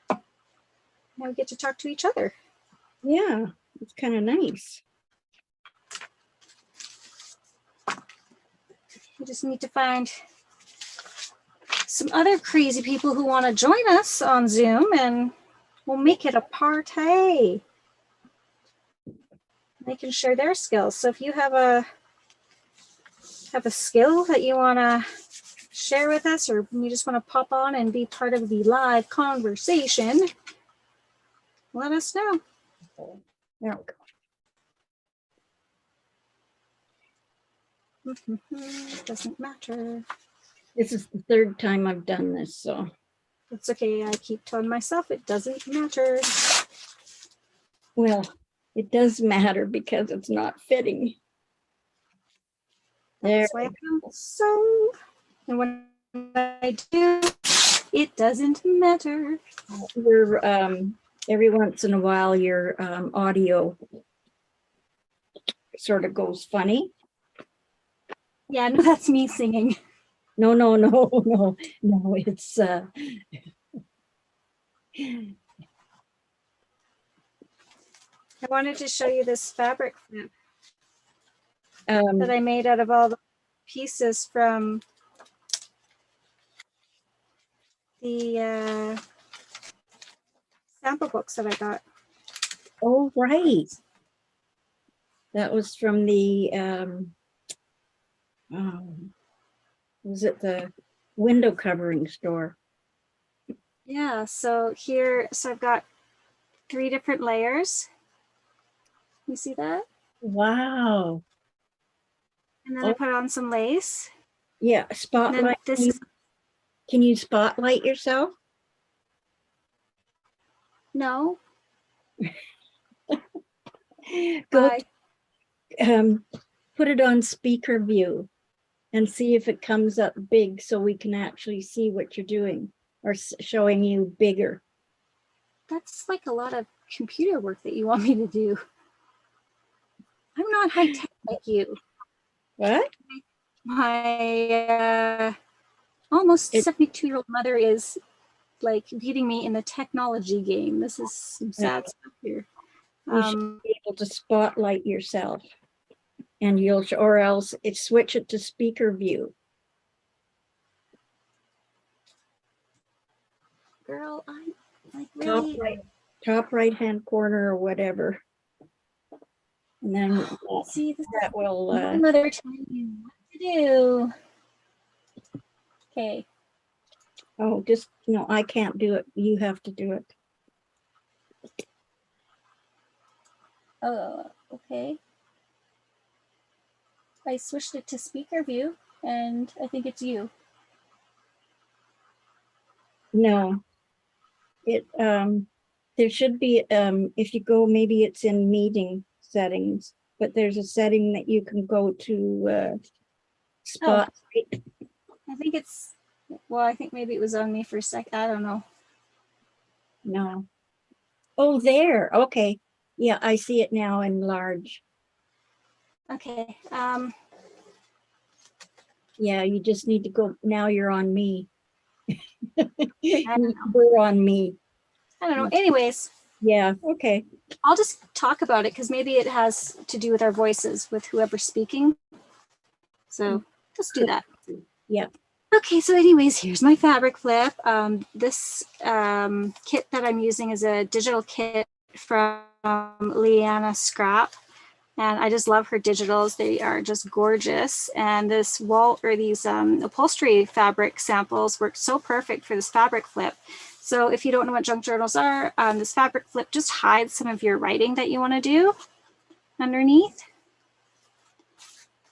Now we get to talk to each other. Yeah, it's kind of nice. We just need to find some other crazy people who want to join us on Zoom, and we'll make it a party. They can share their skills. So if you have a skill that you want to share with us, or you just want to pop on and be part of the live conversation, let us know. There we go. Doesn't matter. This is the third time I've done this, so. It's okay. I keep telling myself it doesn't matter. Well, it does matter because it's not fitting. There. That's why I come so. And when I do, it doesn't matter. Your every once in a while, your audio sort of goes funny. Yeah, no, that's me singing. No. It's I wanted to show you this fabric flip that I made out of all the pieces from the sample books that I got. oh, right. That was from the was it the window covering store? Yeah, so here, so I've got 3 different layers. You see that? Wow. And then I put on some lace. Yeah, spotlight. Can you spotlight yourself? No. Go put it on speaker view and see if it comes up big so we can actually see what you're doing, or showing you bigger. That's like a lot of computer work that you want me to do. I'm not high tech like you. What? My almost 72-year-old mother is like beating me in the technology game. This is some sad stuff here. You should be able to spotlight yourself, and or else switch it to speaker view. Girl, I'm like really top right hand corner or whatever. And then see this that will my mother telling you what to do. Okay. Oh, just no, I can't do it. You have to do it. Oh, okay. I switched it to speaker view, and I think it's you. No, it there should be if you go, maybe it's in meeting settings, but there's a setting that you can go to spot. I think it's, well, I think maybe it was on me for a sec. I don't know. No. Oh, there. Okay. Yeah, I see it now in large. Okay. Yeah, you just need to go. Now you're on me. know. We're on me. I don't know. Anyways. Yeah. Okay. I'll just talk about it because maybe it has to do with our voices with whoever's speaking. So let's do that. Yeah. Okay, so anyways, here's my fabric flip. This kit that I'm using is a digital kit from Leanna Scrap. And I just love her digitals. They are just gorgeous. And this these upholstery fabric samples work so perfect for this fabric flip. So if you don't know what junk journals are, this fabric flip just hides some of your writing that you want to do underneath.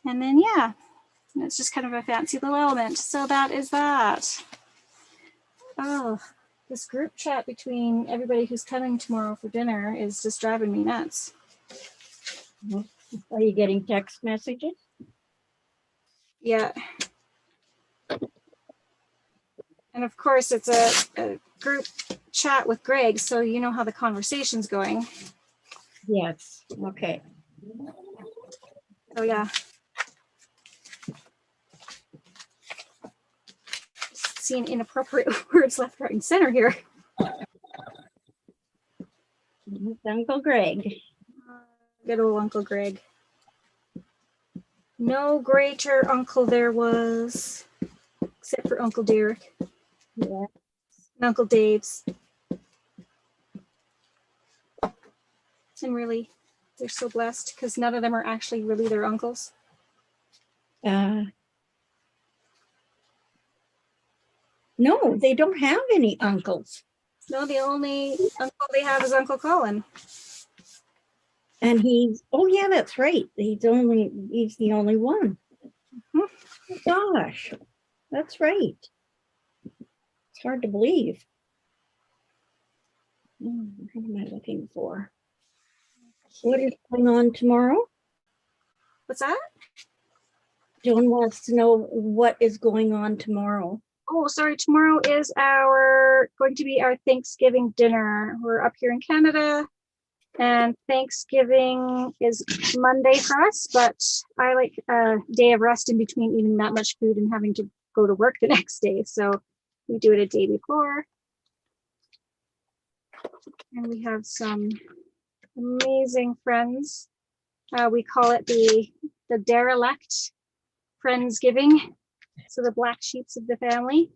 And then, yeah, it's just kind of a fancy little element. So that is that. Oh, this group chat between everybody who's coming tomorrow for dinner is just driving me nuts. Are you getting text messages? Yeah. And of course, it's a group chat with Greg, so you know how the conversation's going. Yes. Okay. So yeah. Seeing inappropriate words left, right, and center here. It's Uncle Greg. Good old Uncle Greg. No greater uncle there was, except for Uncle Derek. Yeah. And Uncle Dave's. And really, they're so blessed because none of them are actually really their uncles. No, they don't have any uncles. No, the only uncle they have is Uncle Colin. And oh yeah, that's right. He's the only one. Oh, gosh, that's right. It's hard to believe. What am I looking for? What is going on tomorrow? What's that? Joan wants to know what is going on tomorrow. Oh, sorry. Tomorrow is going to be our Thanksgiving dinner. We're up here in Canada, and Thanksgiving is Monday for us, but I like a day of rest in between eating that much food and having to go to work the next day. So we do it a day before. And we have some amazing friends. We call it the derelict Friendsgiving. So the black sheeps of the family.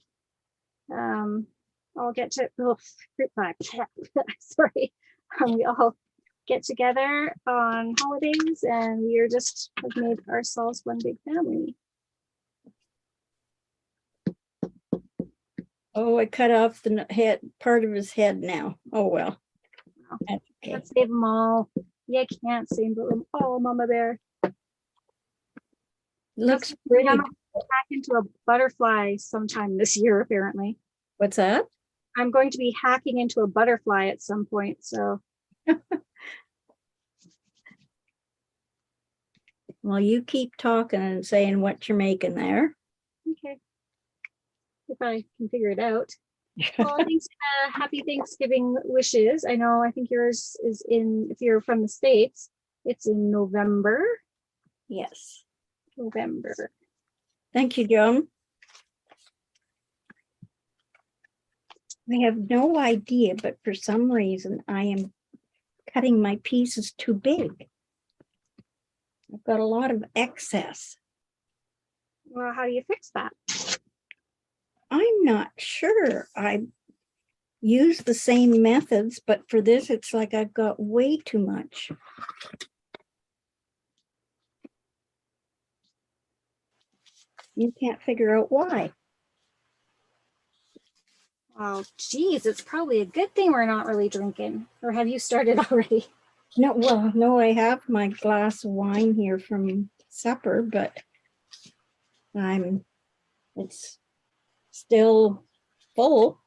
I'll get to fruit fly. Sorry. We all get together on holidays, and we are just have made ourselves one big family. Oh, I cut off the head part of his head now. Oh well. That's okay. Can't save them all. Yeah, can't save them all, Mama Bear. Looks pretty. I'm back into a butterfly sometime this year, apparently. What's that? I'm going to be hacking into a butterfly at some point, so. Well, you keep talking and saying what you're making there. Okay. If I can figure it out. Well, thanks. Happy Thanksgiving wishes. I think yours is if you're from the States, it's in November. Yes. November. Thank you, Joan. I have no idea, but for some reason I am cutting my pieces too big. I've got a lot of excess. Well, how do you fix that? I'm not sure. I use the same methods, but for this, it's like I've got way too much. You can't figure out why. Oh, geez, it's probably a good thing we're not really drinking. Or have you started already? No, well, no, I have my glass of wine here from supper, but it's still full.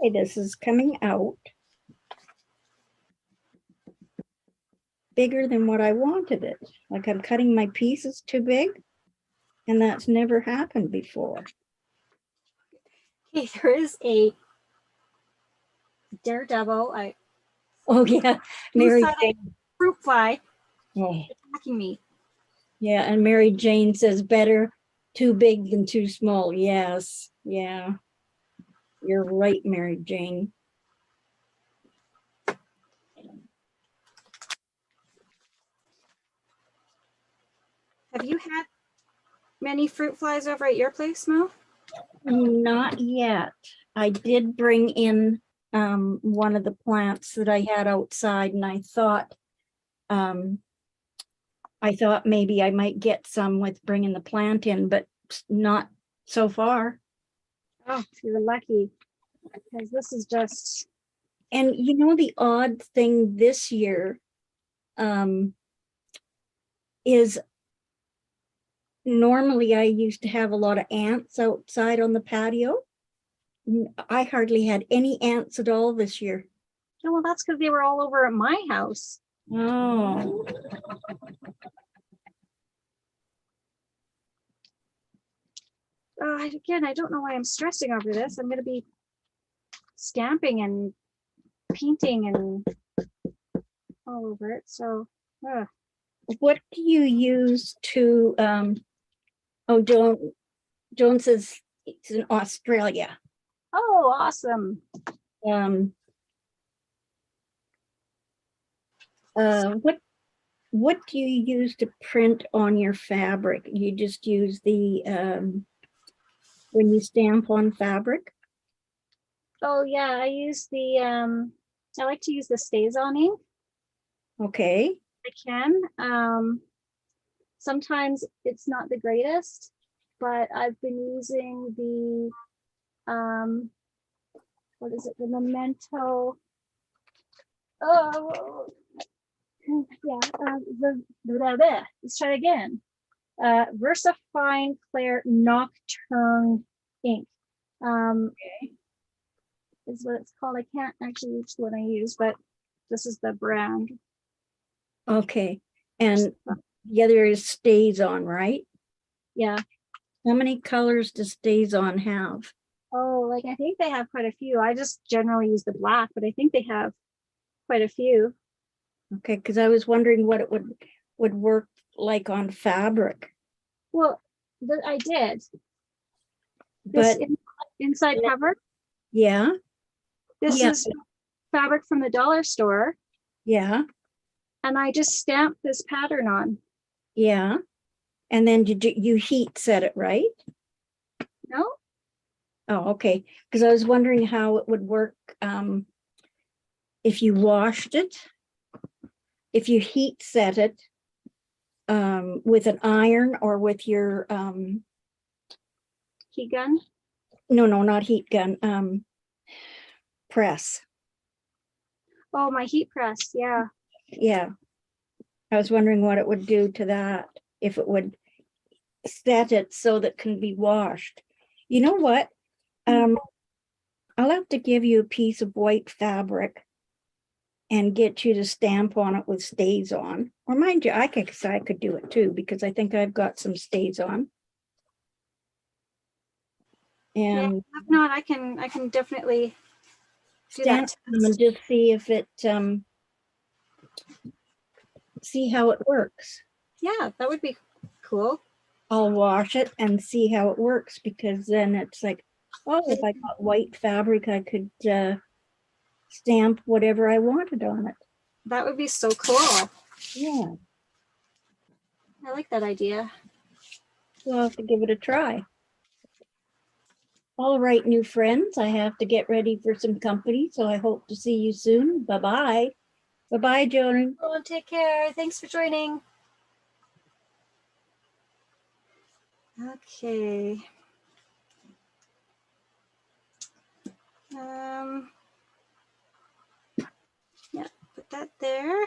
Hey, this is coming out bigger than what I wanted it. Like I'm cutting my pieces too big, and that's never happened before. Okay, there is a daredevil. Oh yeah, Mary Jane. Fruit fly Oh. attacking me. Yeah, and Mary Jane says better too big than too small. Yes, yeah. You're right, Mary Jane. Have you had many fruit flies over at your place, Mo? Not yet. I did bring in one of the plants that I had outside, and I thought maybe I might get some with bringing the plant in, but not so far. Oh, you're lucky, because this is just. And you know, the odd thing this year is normally I used to have a lot of ants outside on the patio. I hardly had any ants at all this year. Yeah, well, that's because they were all over at my house. Oh. Again, I don't know why I'm stressing over this. I'm going to be stamping and painting and all over it. So, what do you use to, oh, Joan says it's in Australia. Oh, awesome. Um, what do you use to print on your fabric? You just use the, when you stamp on fabric? Oh yeah, I use the I like to use the StazOn ink. Okay, I can. Sometimes it's not the greatest, but I've been using the what is it? The Memento. Oh yeah. Let's try again. VersaFine Clair Nocturne ink. Is what it's called. I can't actually reach the one I use, but this is the brand. okay. And the other is StazOn, right? Yeah. How many colors does StazOn have? Oh, like I think they have quite a few. I just generally use the black, but I think they have quite a few. Okay, because I was wondering what it would work like on fabric. Well, I did. This But inside cover. yeah, This yeah, is fabric from the dollar store, yeah, and I just stamped this pattern on. yeah. And then you heat set it, right? No? Oh, okay. Because I was wondering how it would work if you washed it, if you heat set it with an iron or with your Heat gun. no, not heat gun, press. Oh, my heat press. Yeah. Yeah. I was wondering what it would do to that, if it would set it so that can be washed. You know what? I'll have to give you a piece of white fabric and get you to stamp on it with StazOn. Or mind you, I could do it too, because I think I've got some StazOn. Yeah. And If not, I can definitely do stamp that. them and just see if it see how it works. Yeah, that would be cool. I'll wash it and see how it works, because then it's like, oh, if I got white fabric, I could stamp whatever I wanted on it. That would be so cool. Yeah, I like that idea. we'll have to give it a try. All right, new friends, I have to get ready for some company, so I hope to see you soon. Bye-bye. Bye-bye, Joan. Oh, take care. Thanks for joining. Okay. Yeah, put that there.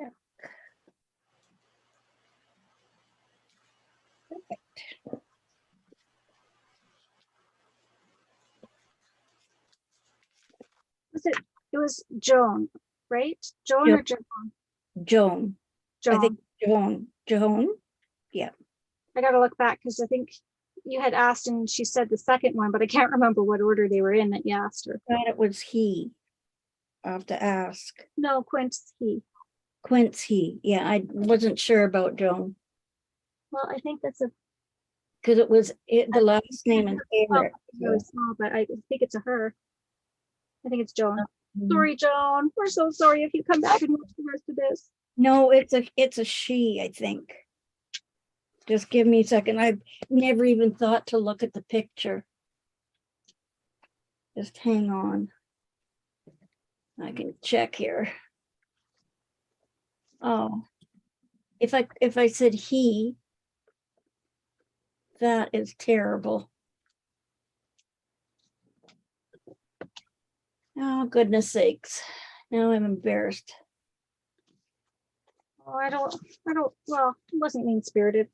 Yeah. Perfect. It was Joan, right? Joan or Joan? Joan. I think Joan. Yeah. I got to look back because I think you had asked and she said the second one, but I can't remember what order they were in that you asked her. I thought it was he. I'll have to ask. No, Quince he. Quince he. Yeah, I wasn't sure about Joan. Well, I think that's a because it was the last name is Eric. Really small, but I think it's a her. I think it's Joan. Sorry, Joan. We're so sorry if you come back and watch the rest of this. No, it's a she, I think. Just give me a second. I've never even thought to look at the picture. Just hang on. I can check here. Oh, if I said he, that is terrible. Oh, goodness sakes. Now I'm embarrassed. Oh, I don't, well, it wasn't mean-spirited.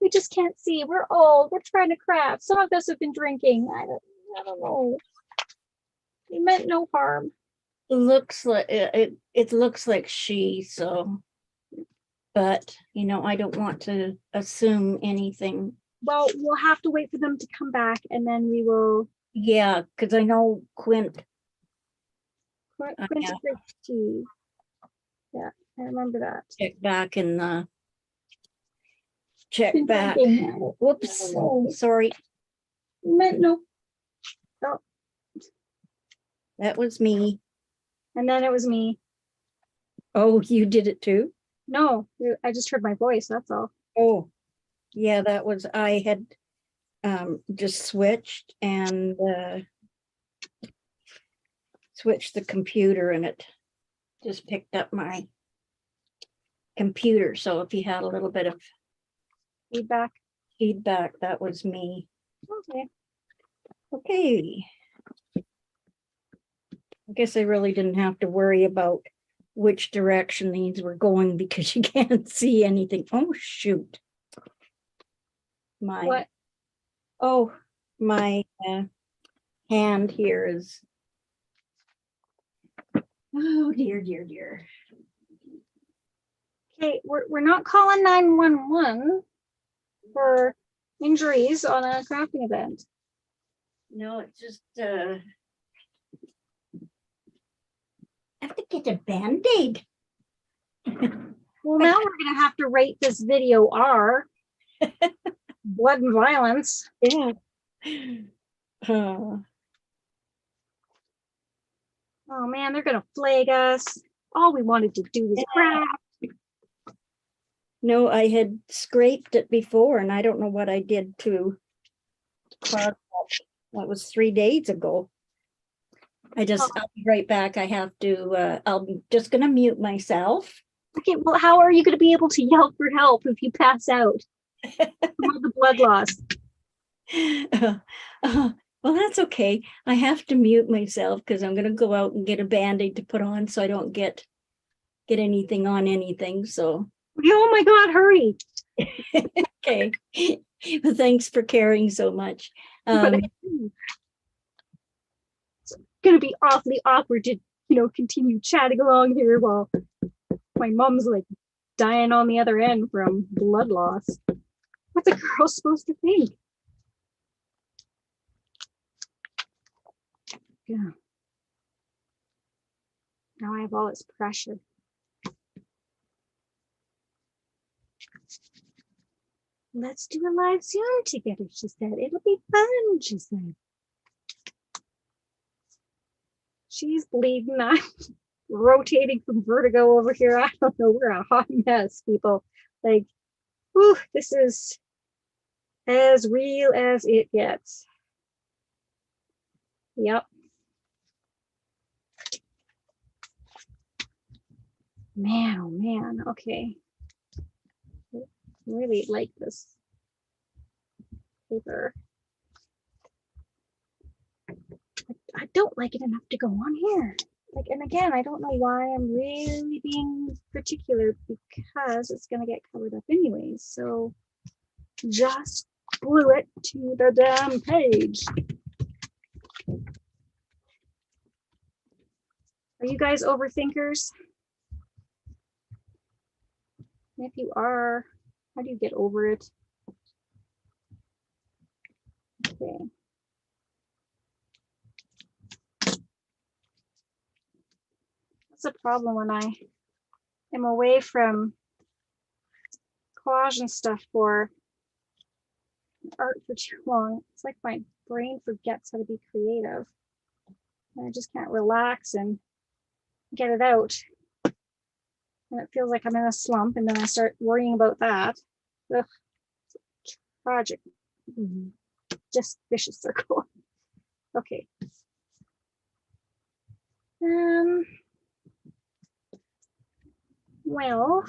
We just can't see. We're old. We're trying to craft. Some of us have been drinking. I don't know. He meant no harm. Looks like it looks like she, so but I don't want to assume anything. Well, we'll have to wait for them to come back and then we will. Yeah, because I know Quint. Quint Christie. Yeah, I remember that. Check back in the. Check back. Whoops. Sorry. No. Oh. That was me. And then it was me. Oh, you did it too? No, I just heard my voice. That's all. Oh, yeah, that was, I had just switched and switched the computer and it just picked up my computer. So if you had a little bit of feedback, that was me. Okay. Okay. I guess I really didn't have to worry about which direction these were going because you can't see anything. Oh, shoot. What? Oh, my hand here is. Oh, dear. Okay, we're not calling 911 for injuries on a crafting event. No, it's just I have to get a Band-Aid. Well, now we're gonna have to rate this video R. Blood and violence. Yeah. Oh man, they're gonna flag us. All we wanted to do was craft. No, I had scraped it before and I don't know what I did to cause that was 3 days ago. I'll be right back. I have to, I'm just gonna mute myself. Okay, well, how are you gonna be able to yell for help if you pass out from all the blood loss? Well, that's okay. I have to mute myself because I'm gonna go out and get a Band-Aid to put on so I don't get anything on anything. So Oh my God, hurry. okay. Well, thanks for caring so much. It's gonna be awfully awkward to, continue chatting along here while my mom's like dying on the other end from blood loss. What's a girl supposed to think? Yeah. Now I have all this pressure. Let's do a live Zoom together, she said. It'll be fun, she said. She's bleeding. I'm rotating from vertigo over here. I don't know. We're a hot mess, people. Like, whew, this is as real as it gets. Yep. Man, oh man. Okay. I really like this paper. I don't like it enough to go on here. Like, and again, I don't know why I'm really being particular because it's gonna get covered up anyways. So just glue it to the damn page. Are you guys overthinkers? If you are, how do you get over it? Okay. That's a problem when I am away from collage and stuff for art for too long. It's like my brain forgets how to be creative. And I just can't relax and get it out. And it feels like I'm in a slump, and then I start worrying about that. Ugh. Tragic. Just vicious circle. Okay. Well,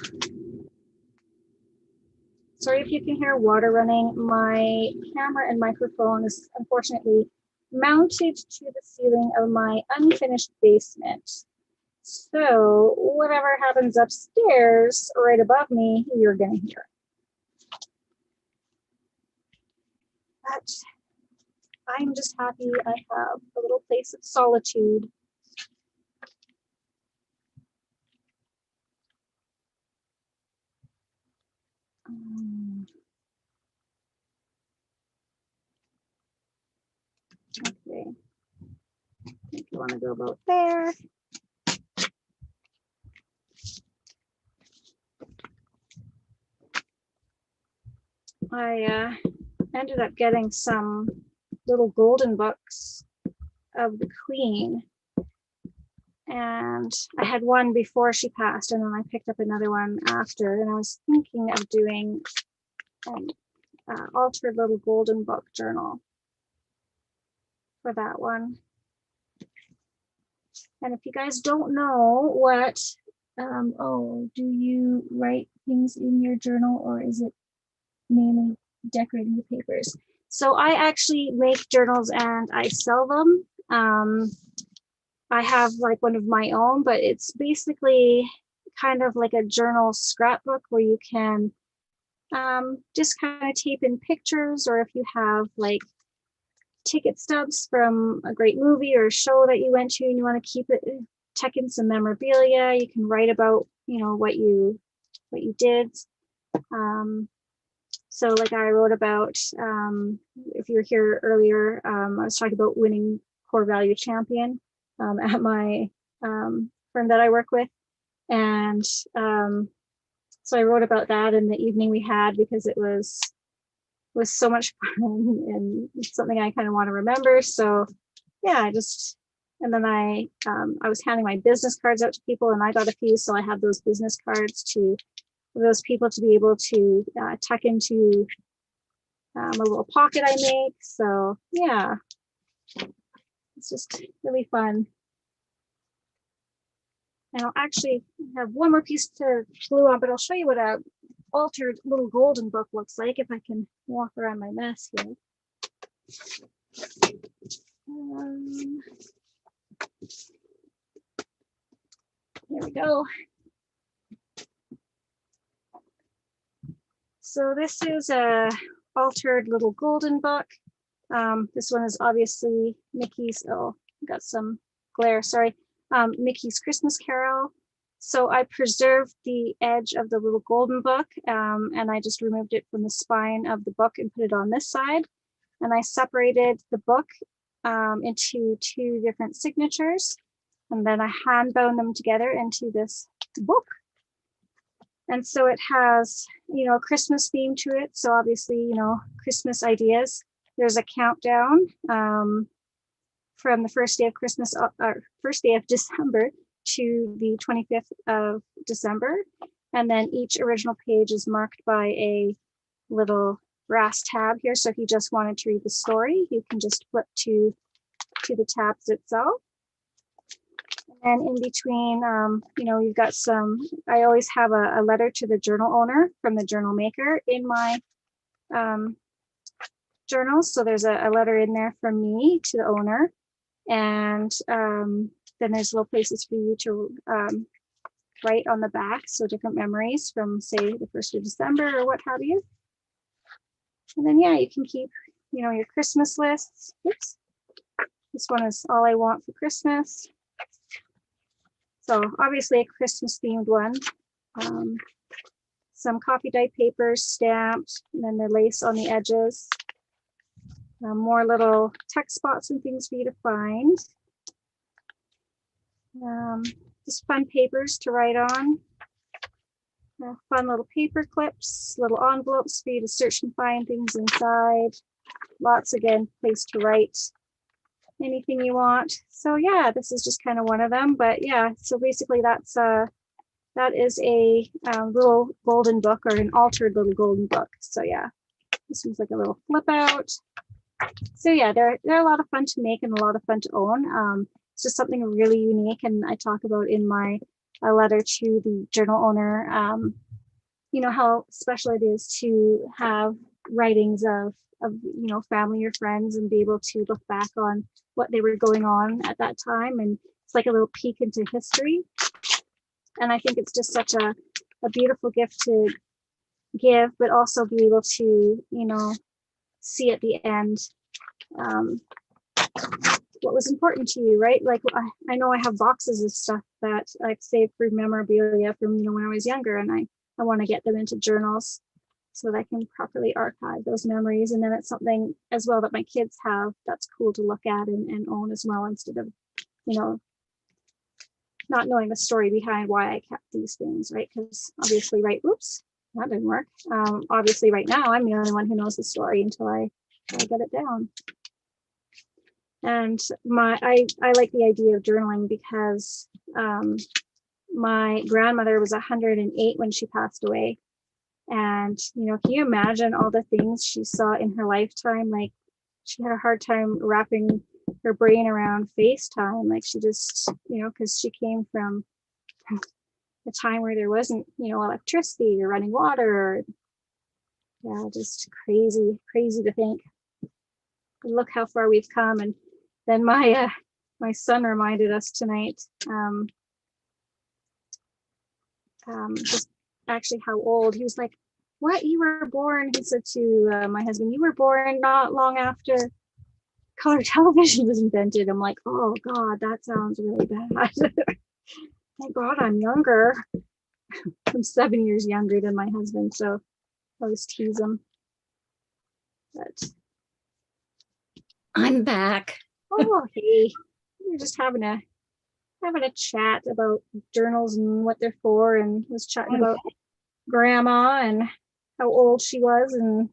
sorry if you can hear water running. My camera and microphone is unfortunately mounted to the ceiling of my unfinished basement. So whatever happens upstairs right above me, you're gonna hear. But I'm just happy I have a little place of solitude. Okay. I think you want to go about there. I ended up getting some little golden books of the Queen. And I had one before she passed, and then I picked up another one after. And I was thinking of doing an altered little golden book journal for that one. And if you guys don't know what, do you write things in your journal, or is it mainly decorating the papers? So I actually make journals and I sell them. I have like one of my own, but it's basically kind of like a journal scrapbook where you can just kind of tape in pictures, or if you have like ticket stubs from a great movie or a show that you went to and you want to keep it, tuck in some memorabilia, you can write about, you know, what you did. So like I wrote about, if you were here earlier, I was talking about winning core value champion at my firm that I work with. And so I wrote about that in the evening we had, because it was so much fun and something I kind of want to remember. So yeah, and then I was handing my business cards out to people, and I got a few. So I have those business cards for those people to be able to tuck into a little pocket I make. So yeah, it's just really fun. And I'll actually have one more piece to glue on, but I'll show you what a altered little golden book looks like if I can walk around my mess here. Here we go. So this is a altered little golden book. This one is obviously Mickey's, got some glare, sorry. Mickey's Christmas Carol. So I preserved the edge of the little golden book, and I just removed it from the spine of the book and put it on this side. And I separated the book into two different signatures, and then I hand bound them together into this book. And so it has, you know, a Christmas theme to it. So obviously, you know, Christmas ideas. There's a countdown from the first day of Christmas, or first day of December to the 25th of December. And then each original page is marked by a little brass tab here. So if you just wanted to read the story, you can just flip to the tabs itself. And in between, you know, you've got some, I always have a letter to the journal owner from the journal maker in my journals. So there's a letter in there from me to the owner. And then there's little places for you to write on the back. So different memories from, say, the 1st of December or what have you. And then, yeah, you can keep, you know, your Christmas lists. Oops. This one is all I want for Christmas. So obviously a Christmas themed one. Some coffee dye papers stamped, and then the lace on the edges. More little text spots and things for you to find. Just fun papers to write on. Fun little paper clips, little envelopes for you to search and find things inside. Lots, again, place to write anything you want. So yeah, this is just kind of one of them. But yeah, so basically that is a little golden book, or an altered little golden book. So yeah, this one's like a little flip out. So yeah, they're a lot of fun to make and a lot of fun to own. It's just something really unique, and I talk about in my letter to the journal owner, you know, how special it is to have writings of you know, family or friends, and be able to look back on what they were going on at that time. And it's like a little peek into history. And I think it's just such a beautiful gift to give, but also be able to, you know, see at the end what was important to you, right? Like I know I have boxes of stuff that I've saved for memorabilia from, you know, when I was younger, and I want to get them into journals. so that I can properly archive those memories. And then it's something as well that my kids have that's cool to look at and own as well, instead of, you know, not knowing the story behind why I kept these things, right? Because obviously, right, oops, that didn't work. Obviously right now I'm the only one who knows the story until I get it down. And I like the idea of journaling because my grandmother was 108 when she passed away. And, you know, can you imagine all the things she saw in her lifetime? Like, she had a hard time wrapping her brain around FaceTime. Like, she just, you know, because she came from a time where there wasn't, you know, electricity or running water. Yeah, just crazy to think. Look how far we've come. And then my son reminded us tonight just actually how old. He was like, what, you were born, he said to my husband, you were born not long after color television was invented. I'm like, oh God, that sounds really bad. Thank God I'm younger. I'm 7 years younger than my husband, so I always tease him. But I'm back. oh, hey, we're just having a chat about journals and what they're for, and was chatting about grandma and how old she was and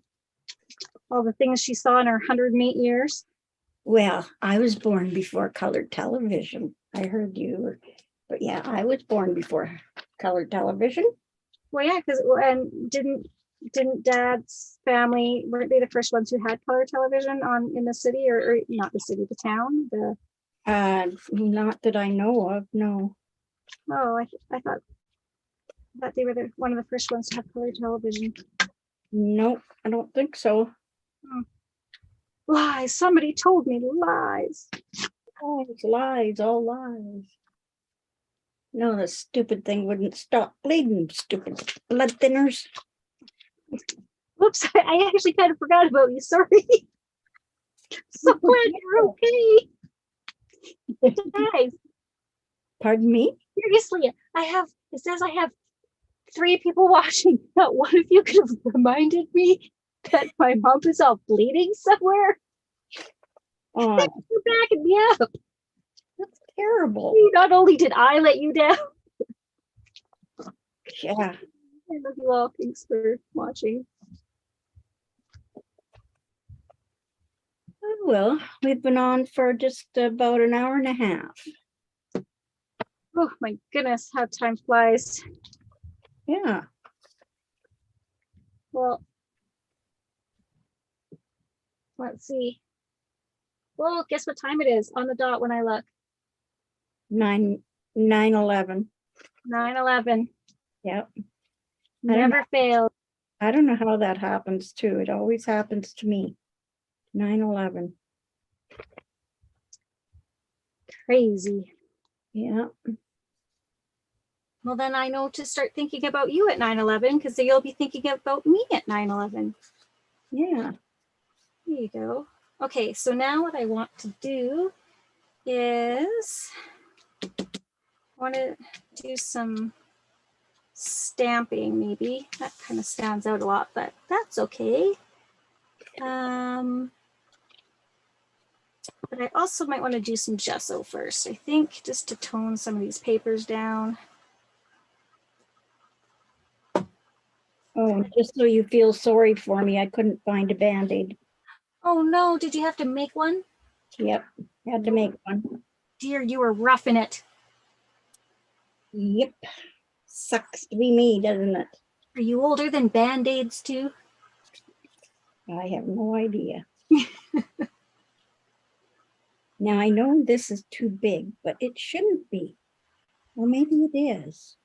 all the things she saw in her 108 years. Well, I was born before colored television. I heard you were, but yeah, I was born before colored television. Well, yeah, because and didn't Dad's family, weren't they the first ones who had color television on in the city, or not the city, the town? The Not that I know of, no. oh, I thought they were one of the first ones to have color television. Nope, I don't think so. Lies. Somebody told me lies. Oh, it's lies, all lies. No, the stupid thing wouldn't stop bleeding, stupid blood thinners. Whoops, I actually kind of forgot about you. Sorry. So glad you're okay. Guys, Pardon me? seriously, it says I have 3 people watching. Not one of you could have reminded me that my mom is all bleeding somewhere. Oh, You're backing me up. that's terrible. Not only did I let you down. Yeah. I love you all. Thanks for watching. Oh, well, we've been on for just about an hour and a half. Oh my goodness, how time flies. Yeah. Well, let's see. Well, guess what time it is on the dot when I look? 9/11. 9/11. Yep. Never failed. I don't know how that happens too. It always happens to me. 9/11. Crazy. Yeah. Well, then I know to start thinking about you at 9/11, because you'll be thinking about me at 9/11. Yeah. There you go. Okay, so now what I want to do is I want to do some stamping, maybe. That kind of stands out a lot, but that's okay. But I also might want to do some gesso first, I think, just to tone some of these papers down. Oh, just so you feel sorry for me, I couldn't find a Band-Aid. Oh no, did you have to make one? Yep, had to make one. Dear, you were roughing it. Yep. Sucks to be me, doesn't it? Are you older than Band-Aids too? I have no idea. Now I know this is too big, but it shouldn't be. Or maybe it is.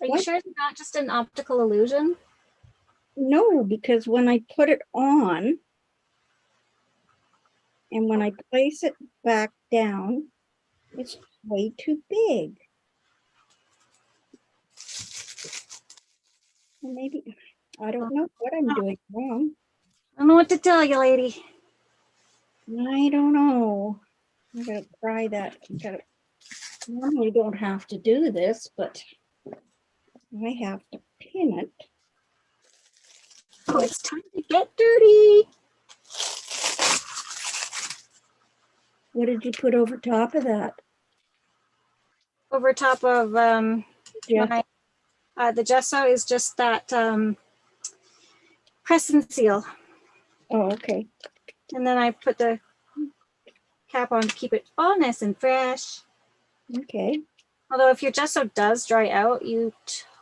Are you sure it's not just an optical illusion? No, because when I put it on and when I place it back down, it's way too big. Or maybe, I don't know what I'm doing wrong. I don't know what to tell you, lady. I don't know. I gotta try that. Normally don't have to do this, but I have to pin it. Oh, it's time to get dirty. What did you put over top of that? Over top of Yeah. the gesso is just that press and seal. Oh, okay. And then I put the cap on to keep it all nice and fresh. Okay. Although if your gesso does dry out, you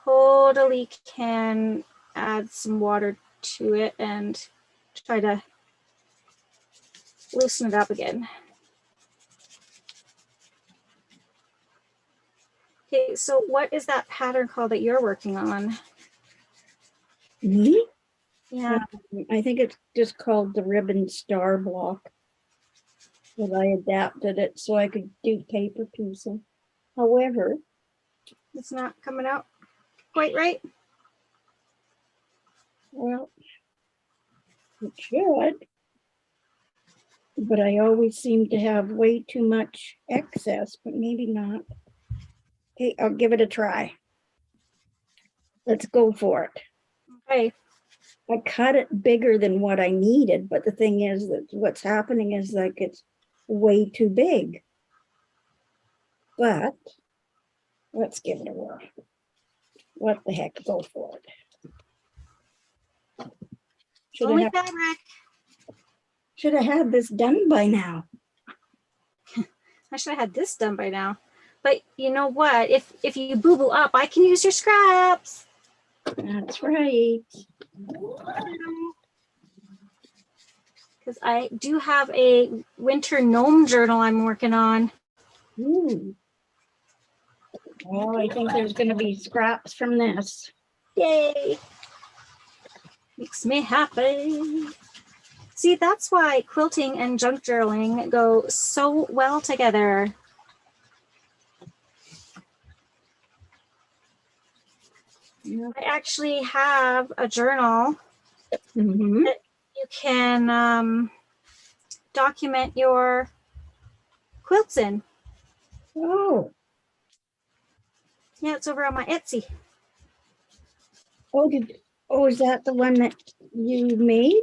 totally can add some water to it and try to loosen it up again. Okay, so what is that pattern called that you're working on? Me? Yeah. I think it's just called the ribbon star block. But I adapted it so I could do paper piecing. However, It's not coming out quite right. well, it should. But I always seem to have way too much excess, but maybe not. Okay, I'll give it a try. Let's go for it. Okay. I cut it bigger than what I needed, but the thing is that what's happening is like it's way too big. But let's give it a whirl. What the heck, go for it. Only fabric. Should have had this done by now. I should have had this done by now. But you know what? If you boo-boo up, I can use your scraps. That's right. Because I do have a winter gnome journal I'm working on. Ooh. Well, I think there's going to be scraps from this. Yay! Makes me happy. See, that's why quilting and junk journaling go so well together. I actually have a journal Mm-hmm. that you can document your quilts in. Oh, Yeah, it's over on my Etsy. is that the one that you made?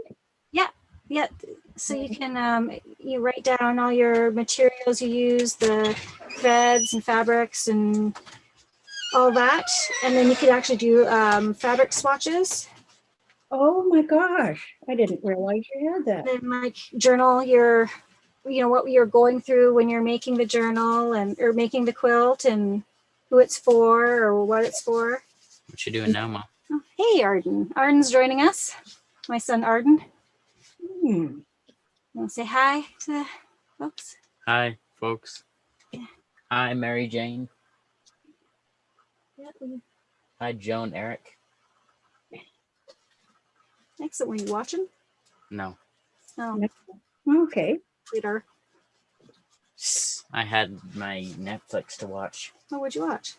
Yeah, so you can you write down all your materials you use, the threads and fabrics and all that, and then you could actually do fabric swatches. Oh my gosh, I didn't realize you had that. Then like journal your, what you're going through when you're making the journal or making the quilt and who it's for or what it's for. What you doing now, Mom? Oh, hey, Arden. Arden's joining us. My son Arden. Hmm. You want to say hi to the folks? Hi, folks. Yeah. Hi, Mary Jane. Yeah. Hi, Joan Eric. Excellent. Were you watching? No, Oh, Okay. later. I had my Netflix to watch. What would you watch?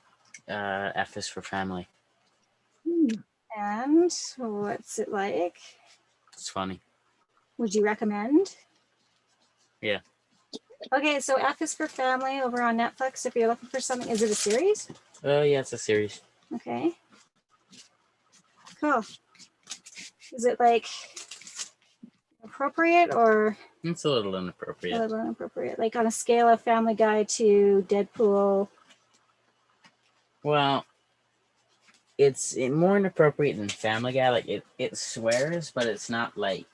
F is for Family. Hmm. And what's it like? It's funny. Would you recommend? Yeah. Okay, so F is for Family over on Netflix. If you're looking for something, is it a series? Oh, yeah, it's a series. Okay. Cool. Is it like appropriate or It's a little a inappropriate. little inappropriate? Like on a scale of Family Guy to Deadpool? Well, it's more inappropriate than Family Guy. Like it swears, but it's not like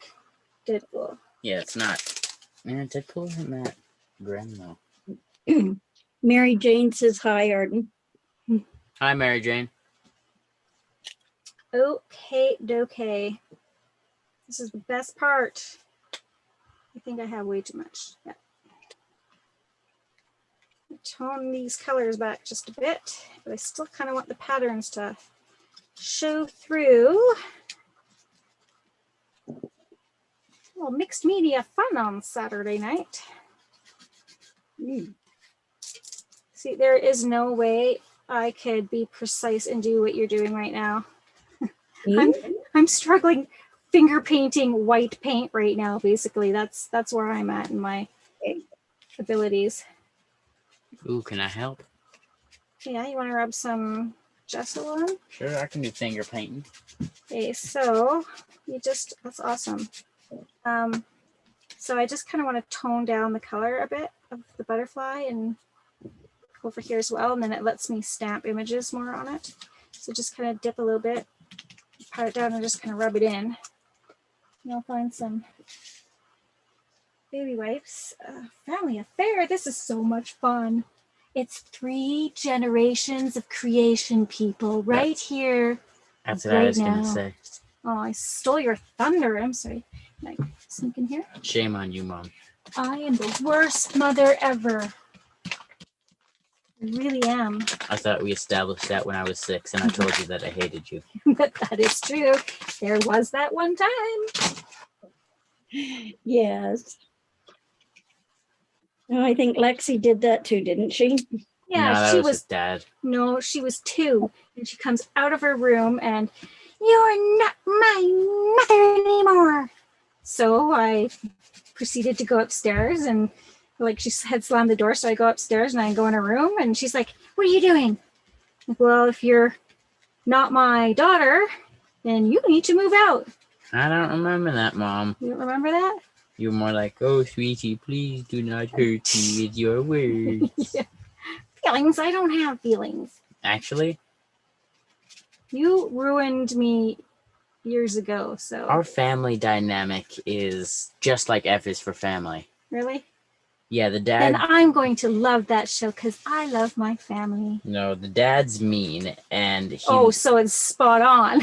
Deadpool. yeah, it's not. Man, Deadpool isn't that grim though. Mary Jane says hi, Arden. Hi, Mary Jane. Okay, dokey. This is the best part. I think I have way too much. Yeah. Tone these colors back just a bit, but I still kind of want the patterns to show through. Well, mixed media fun on Saturday night. See, there is no way I could be precise and do what you're doing right now. I'm struggling finger painting white paint right now. Basically, that's where I'm at in my abilities. Ooh, can I help? Yeah, you want to rub some gesso on. Sure, I can do finger painting. Okay, so that's awesome. So I just kind of want to tone down the color a bit of the butterfly and over here as well, and then it lets me stamp images more on it. So just kind of dip a little bit, pat it down, and just kind of rub it in. And I'll find some baby wipes. Family affair. This is so much fun. It's 3 generations of creation, people, right here. That's what I right was going now. to say. Oh, I stole your thunder. I'm sorry. Can I sneak in here? Shame on you, Mom. I am the worst mother ever. I really am. I thought we established that when I was 6, and I told you that I hated you. But that is true. There was that one time. Yes. Oh, I think Lexi did that too, didn't she? Yeah, no, that she was was. his dad. No, she was 2, and she comes out of her room, and you're not my mother anymore. So I proceeded to go upstairs, and like she had slammed the door, so I go upstairs and I go in her room, and she's like, "What are you doing?" Like, well, if you're not my daughter, then you need to move out. I don't remember that, Mom. You don't remember that? You were more like, "Oh, sweetie, please do not hurt me with your words." Yeah. Feelings? I don't have feelings. Actually, You ruined me years ago, so. our family dynamic is just like F is for family. Really? Yeah, the Then dad. I'm going to love that show because I love my family. No, the dad's mean, and he. Oh, so it's spot on.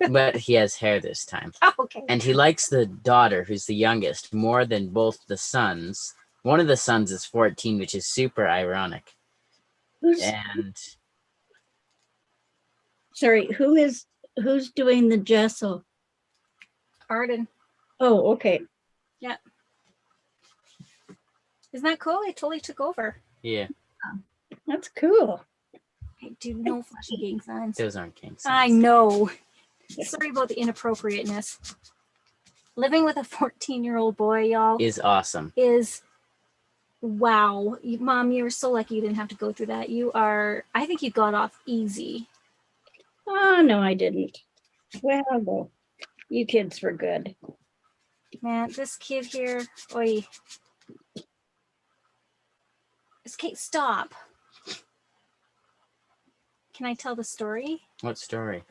But he has hair this time. Oh, okay. And he likes the daughter, who's the youngest, more than both the sons. One of the sons is 14, which is super ironic. And Sorry, who's doing the gesso? Arden. Oh, okay. Yeah. Isn't that cool? I totally took over. yeah, That's cool. I do no flashing gang signs. those aren't kinks. I know. Sorry about the inappropriateness. Living with a 14-year-old boy, y'all, Is awesome. is wow. Mom, you're so lucky you didn't have to go through that. I think you got off easy. Oh, no, I didn't. Well, you kids were good. Man, this kid here, oi. Kate, stop. Can I tell the story What story?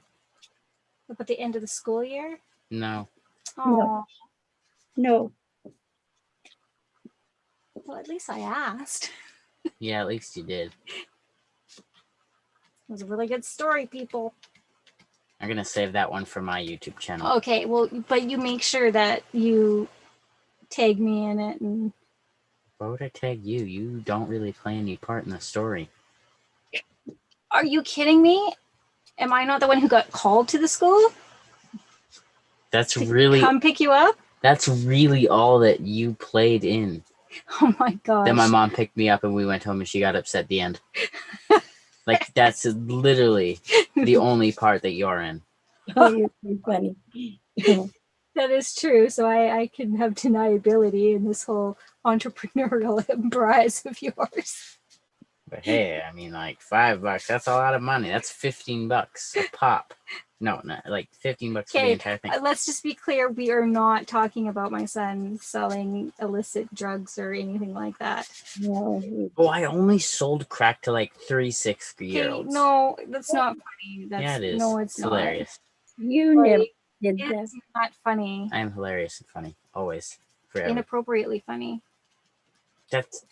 about the end of the school year? No. Oh, No. well, at least I asked. Yeah, at least you did. It was a really good story, people. I'm going to save that one for my YouTube channel. Okay, well, but you make sure that you tag me in it. And Why would I tag you? You don't really play any part in the story. are you kidding me? Am I not the one who got called to the school? That's really Come pick you up? That's really all that you played in. Oh my gosh. Then my mom picked me up and we went home and she got upset at the end. Like, that's literally the only part that you're in. Oh, you're so funny. That is true. So I can have deniability in this whole entrepreneurial enterprise of yours. But hey, I mean, like $5, that's a lot of money. That's $15 a pop. No, not like $15 for the Okay, entire thing. let's just be clear. We are not talking about my son selling illicit drugs or anything like that. No. Oh, I only sold crack to like 3 6-year-olds. Okay, no, that's not funny. That's, Yeah, it is. No, it's not. Hilarious. You Like, never did that. It's not funny. I am hilarious and funny. Always. Forever. Inappropriately funny. That's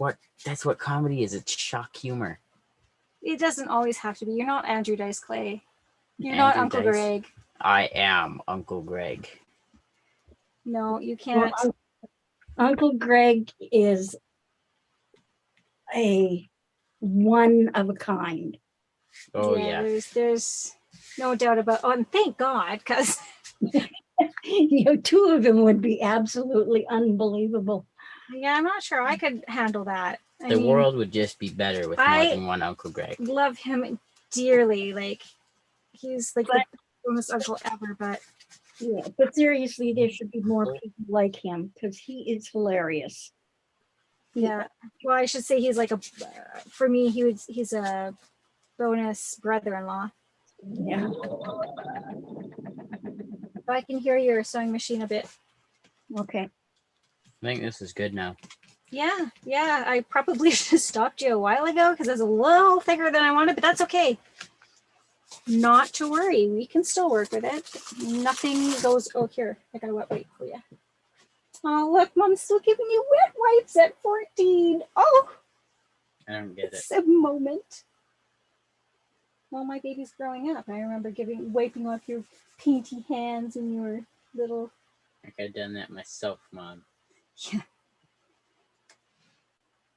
what comedy is. It's shock humor. It doesn't always have to be. You're not Andrew Dice Clay. You're not Andrew Uncle Dice. Greg. I am Uncle Greg. No, you can't. Well, Uncle Greg is a one of a kind. Oh yeah. There's no doubt about. Oh, and thank God, because You know, two of them would be absolutely unbelievable. yeah, I'm not sure I could handle that. I The mean, world would just be better with more I- than one Uncle Greg. love him dearly. Like he's like the coolest uncle ever. But Yeah, but seriously, there should be more people like him because he is hilarious. yeah, well, I should say he's like a. For me, he's a bonus brother-in-law. Yeah. I can hear your sewing machine a bit. Okay. I think this is good now. Yeah, I probably should have stopped you a while ago because it's a little thicker than I wanted, but that's okay. Not to worry, we can still work with it. Nothing goes, oh, here, I got a wet wipe for you. Oh, look, Mom's still giving you wet wipes at 14. Oh, I don't get it. it's a moment. Well, my baby's growing up. I remember wiping off your painty hands and your little. I could have done that myself, Mom. Yeah.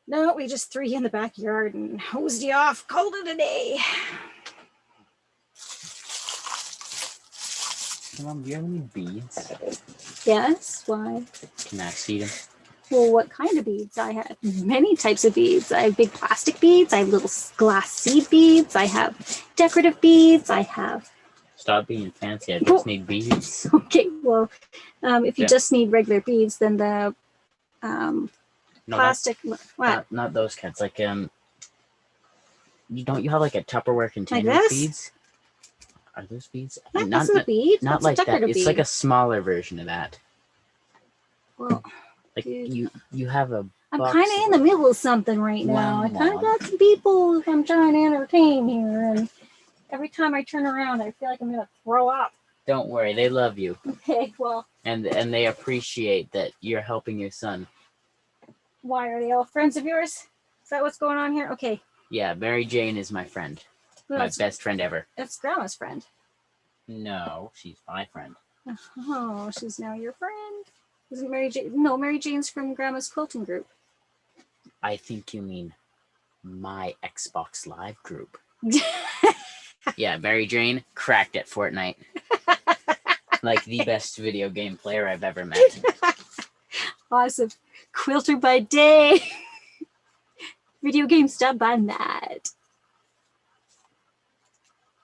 No, we just threw you in the backyard and hosed you off. Called it a day. Mom, do you have any beads? Yes, why? Can I see them? Well, what kind of beads? I have many types of beads. I have big plastic beads. I have little glass seed beads. I have decorative beads. I have. Stop being fancy. I just need beads. Okay, well, if you Yeah. just need regular beads, then the No, plastic. What? not those kinds. Like you have like a Tupperware container this? with beads? Are those beads? That not isn't a bead. not That's like a that. decorative It's bead. like a smaller version of that. Well, Like dude. you have a I'm box kind of in the middle of something right now. Wow, I kind of Mom. got some people I'm trying to entertain here, and every time I turn around, I feel like I'm gonna throw up. Don't worry, they love you. Okay, well, And they appreciate that you're helping your son. why are they all friends of yours? Is that what's going on here? Okay, Yeah, Mary Jane is my friend. well, My best friend ever. that's Grandma's friend. No, she's my friend. Oh, she's now your friend. Isn't Mary Jane? No, Mary Jane's from Grandma's quilting group. I think you mean my Xbox Live group. Yeah, Mary Jane cracked at Fortnite. Like the best video game player I've ever met. Awesome. Quilter by day. Video game stuff by night.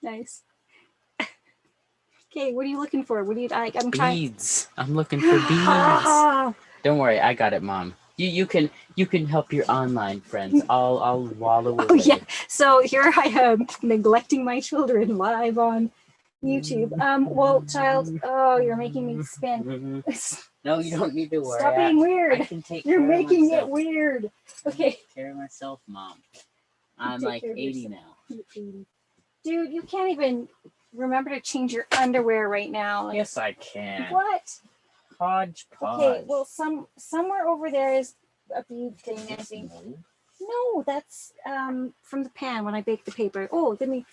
Nice. Okay, what are you looking for? What do you like? I'm trying. Beads. I'm looking for beads. Ah, Don't worry, I got it, Mom. You can help your online friends. I'll wallow away. oh yeah. So here I am neglecting my children live on YouTube. Well, child, oh, you're making me spin. No, you don't need to worry. Stop being I weird. can take You're care of making it myself. weird. Okay. Take care of myself, Mom. I'm Take like care of 80 yourself. now. Dude, you can't even remember to change your underwear right now. Like, Yes, I can. what? Hodgepodge. Okay, well, somewhere over there is a bead thing, I think. No, that's from the pan when I baked the paper. Oh, let me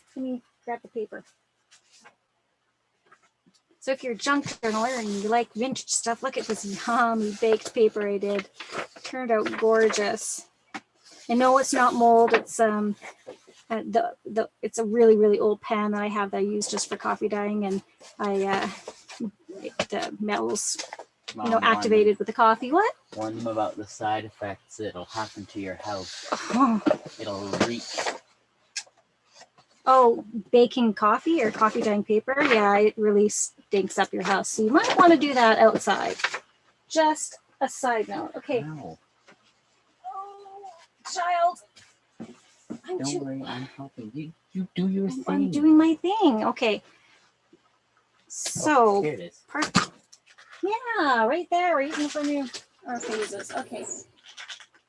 grab the paper. So if you're a junk journaler and you like vintage stuff, look at this yummy baked paper I did. Turned out gorgeous. And no, it's not mold. It's it's a really, really old pan that I have that I use just for coffee dyeing, and the metals Mom, activated with the coffee. What? Warn them about the side effects that'll happen to your house. Oh, It'll reek. oh, baking coffee or coffee dyeing paper. Yeah, it really stinks up your house. So you might want to do that outside. Just a side note. Okay. Ow. Oh, child. Don't worry, I'm helping. You do your thing. I'm doing my thing. Okay. So, Here it is. yeah, right there, right in front of our faces. Okay.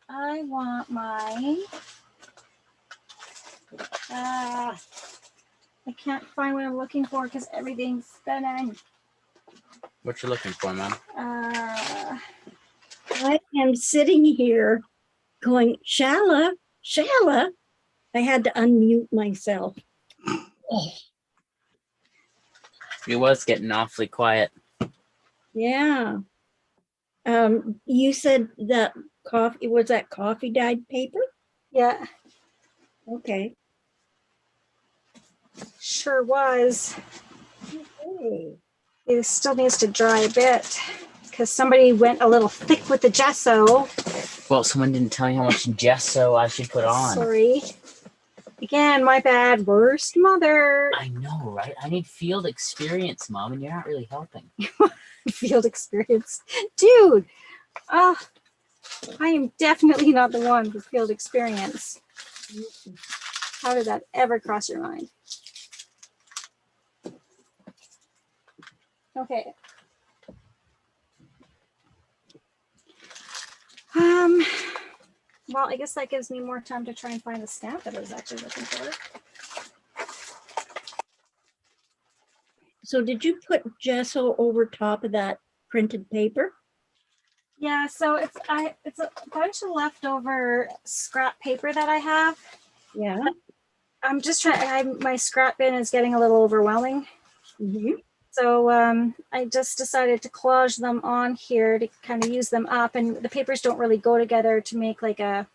I want my. I can't find what I'm looking for because everything's spinning. What you looking for, Mom? I am sitting here going, Chala. I had to unmute myself. Oh, It was getting awfully quiet. yeah. You said that coffee dyed paper? Yeah, Okay. sure was. Okay. It still needs to dry a bit because somebody went a little thick with the gesso. Well, someone didn't tell me how much gesso I should put on. Sorry. Again, my bad. Worst mother. I know, right? I need field experience, Mom, and you're not really helping. Field experience. Dude, I am definitely not the one with field experience. How did that ever cross your mind? Okay. Well, I guess that gives me more time to try and find the stamp that I was actually looking for. So did you put gesso over top of that printed paper? Yeah, so it's a bunch of leftover scrap paper that I have. Yeah. I'm just trying. My scrap bin is getting a little overwhelming. Mm-hmm. So I just decided to collage them on here to kind of use them up, and the papers don't really go together to make like a.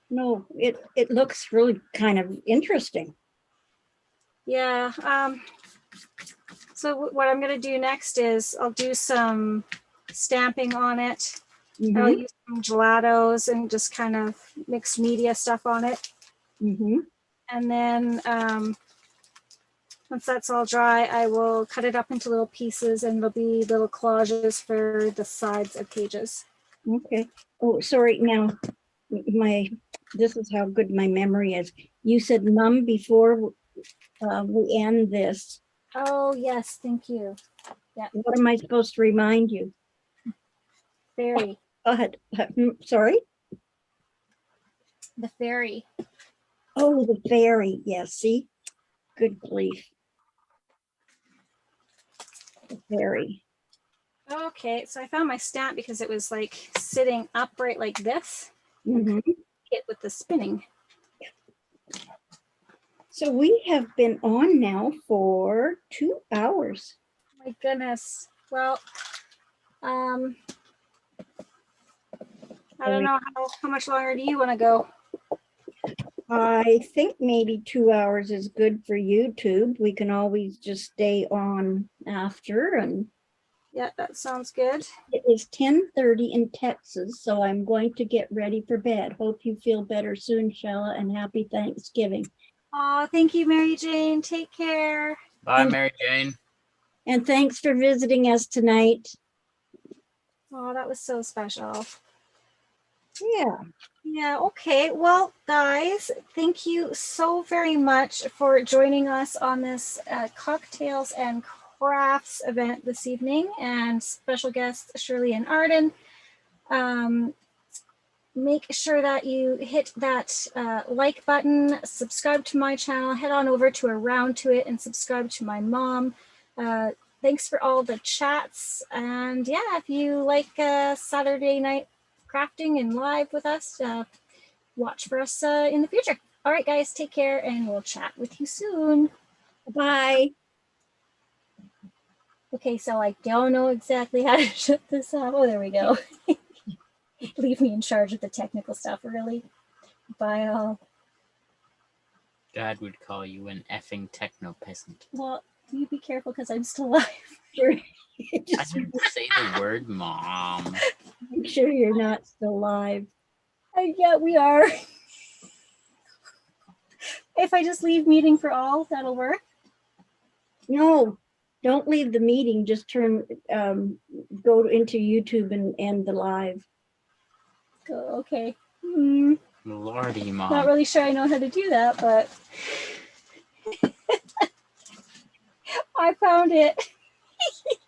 No, it looks really kind of interesting. Yeah. So what I'm going to do next is I'll do some stamping on it. Mm-hmm. I'll use some gelatos and just kind of mixed media stuff on it. Mm-hmm. And then once that's all dry, I will cut it up into little pieces, and there'll be little collages for the sides of pages. Okay. Oh, sorry. Now, this is how good my memory is. You said mum before we end this. Oh, yes. Thank you. Yeah. What am I supposed to remind you? Fairy. Go ahead. Sorry. The fairy. Oh, the fairy. Yes. See, good grief. The fairy. Okay, so I found my stamp because it was like sitting upright like this. Mm-hmm. It with the spinning. So we have been on now for 2 hours. My goodness. Well, I don't know how much longer do you want to go? I think maybe 2 hours is good for YouTube. We can always just stay on after. And Yeah, that sounds good. it is 10:30 in Texas, so I'm going to get ready for bed. Hope you feel better soon, Chala, and happy Thanksgiving. Oh, thank you, Mary Jane. Take care. Bye, And- Mary Jane. And thanks for visiting us tonight. Oh, that was so special. Yeah. Yeah, okay. Well, guys, thank you so very much for joining us on this cocktails and crafts event this evening, and special guests Shirley and Arden. Make sure that you hit that like button, subscribe to my channel, head on over to Around to It and subscribe to my mom. Thanks for all the chats. And yeah, if you like Saturday night crafting and live with us, watch for us in the future. All right, guys, take care, and we'll chat with you soon. Bye. Okay, so I don't know exactly how to shut this off. Oh, there we go. Leave me in charge of the technical stuff, really. Bye, all. Dad would call you an effing techno peasant. Well, you be careful because I'm still alive. I didn't say the word mom. Make sure you're not still live. Yeah, we are. If I just leave meeting for all, that'll work. No, don't leave the meeting. Just go into YouTube and end the live. Okay. Lordy, mom. Not really sure I know how to do that, but I found it.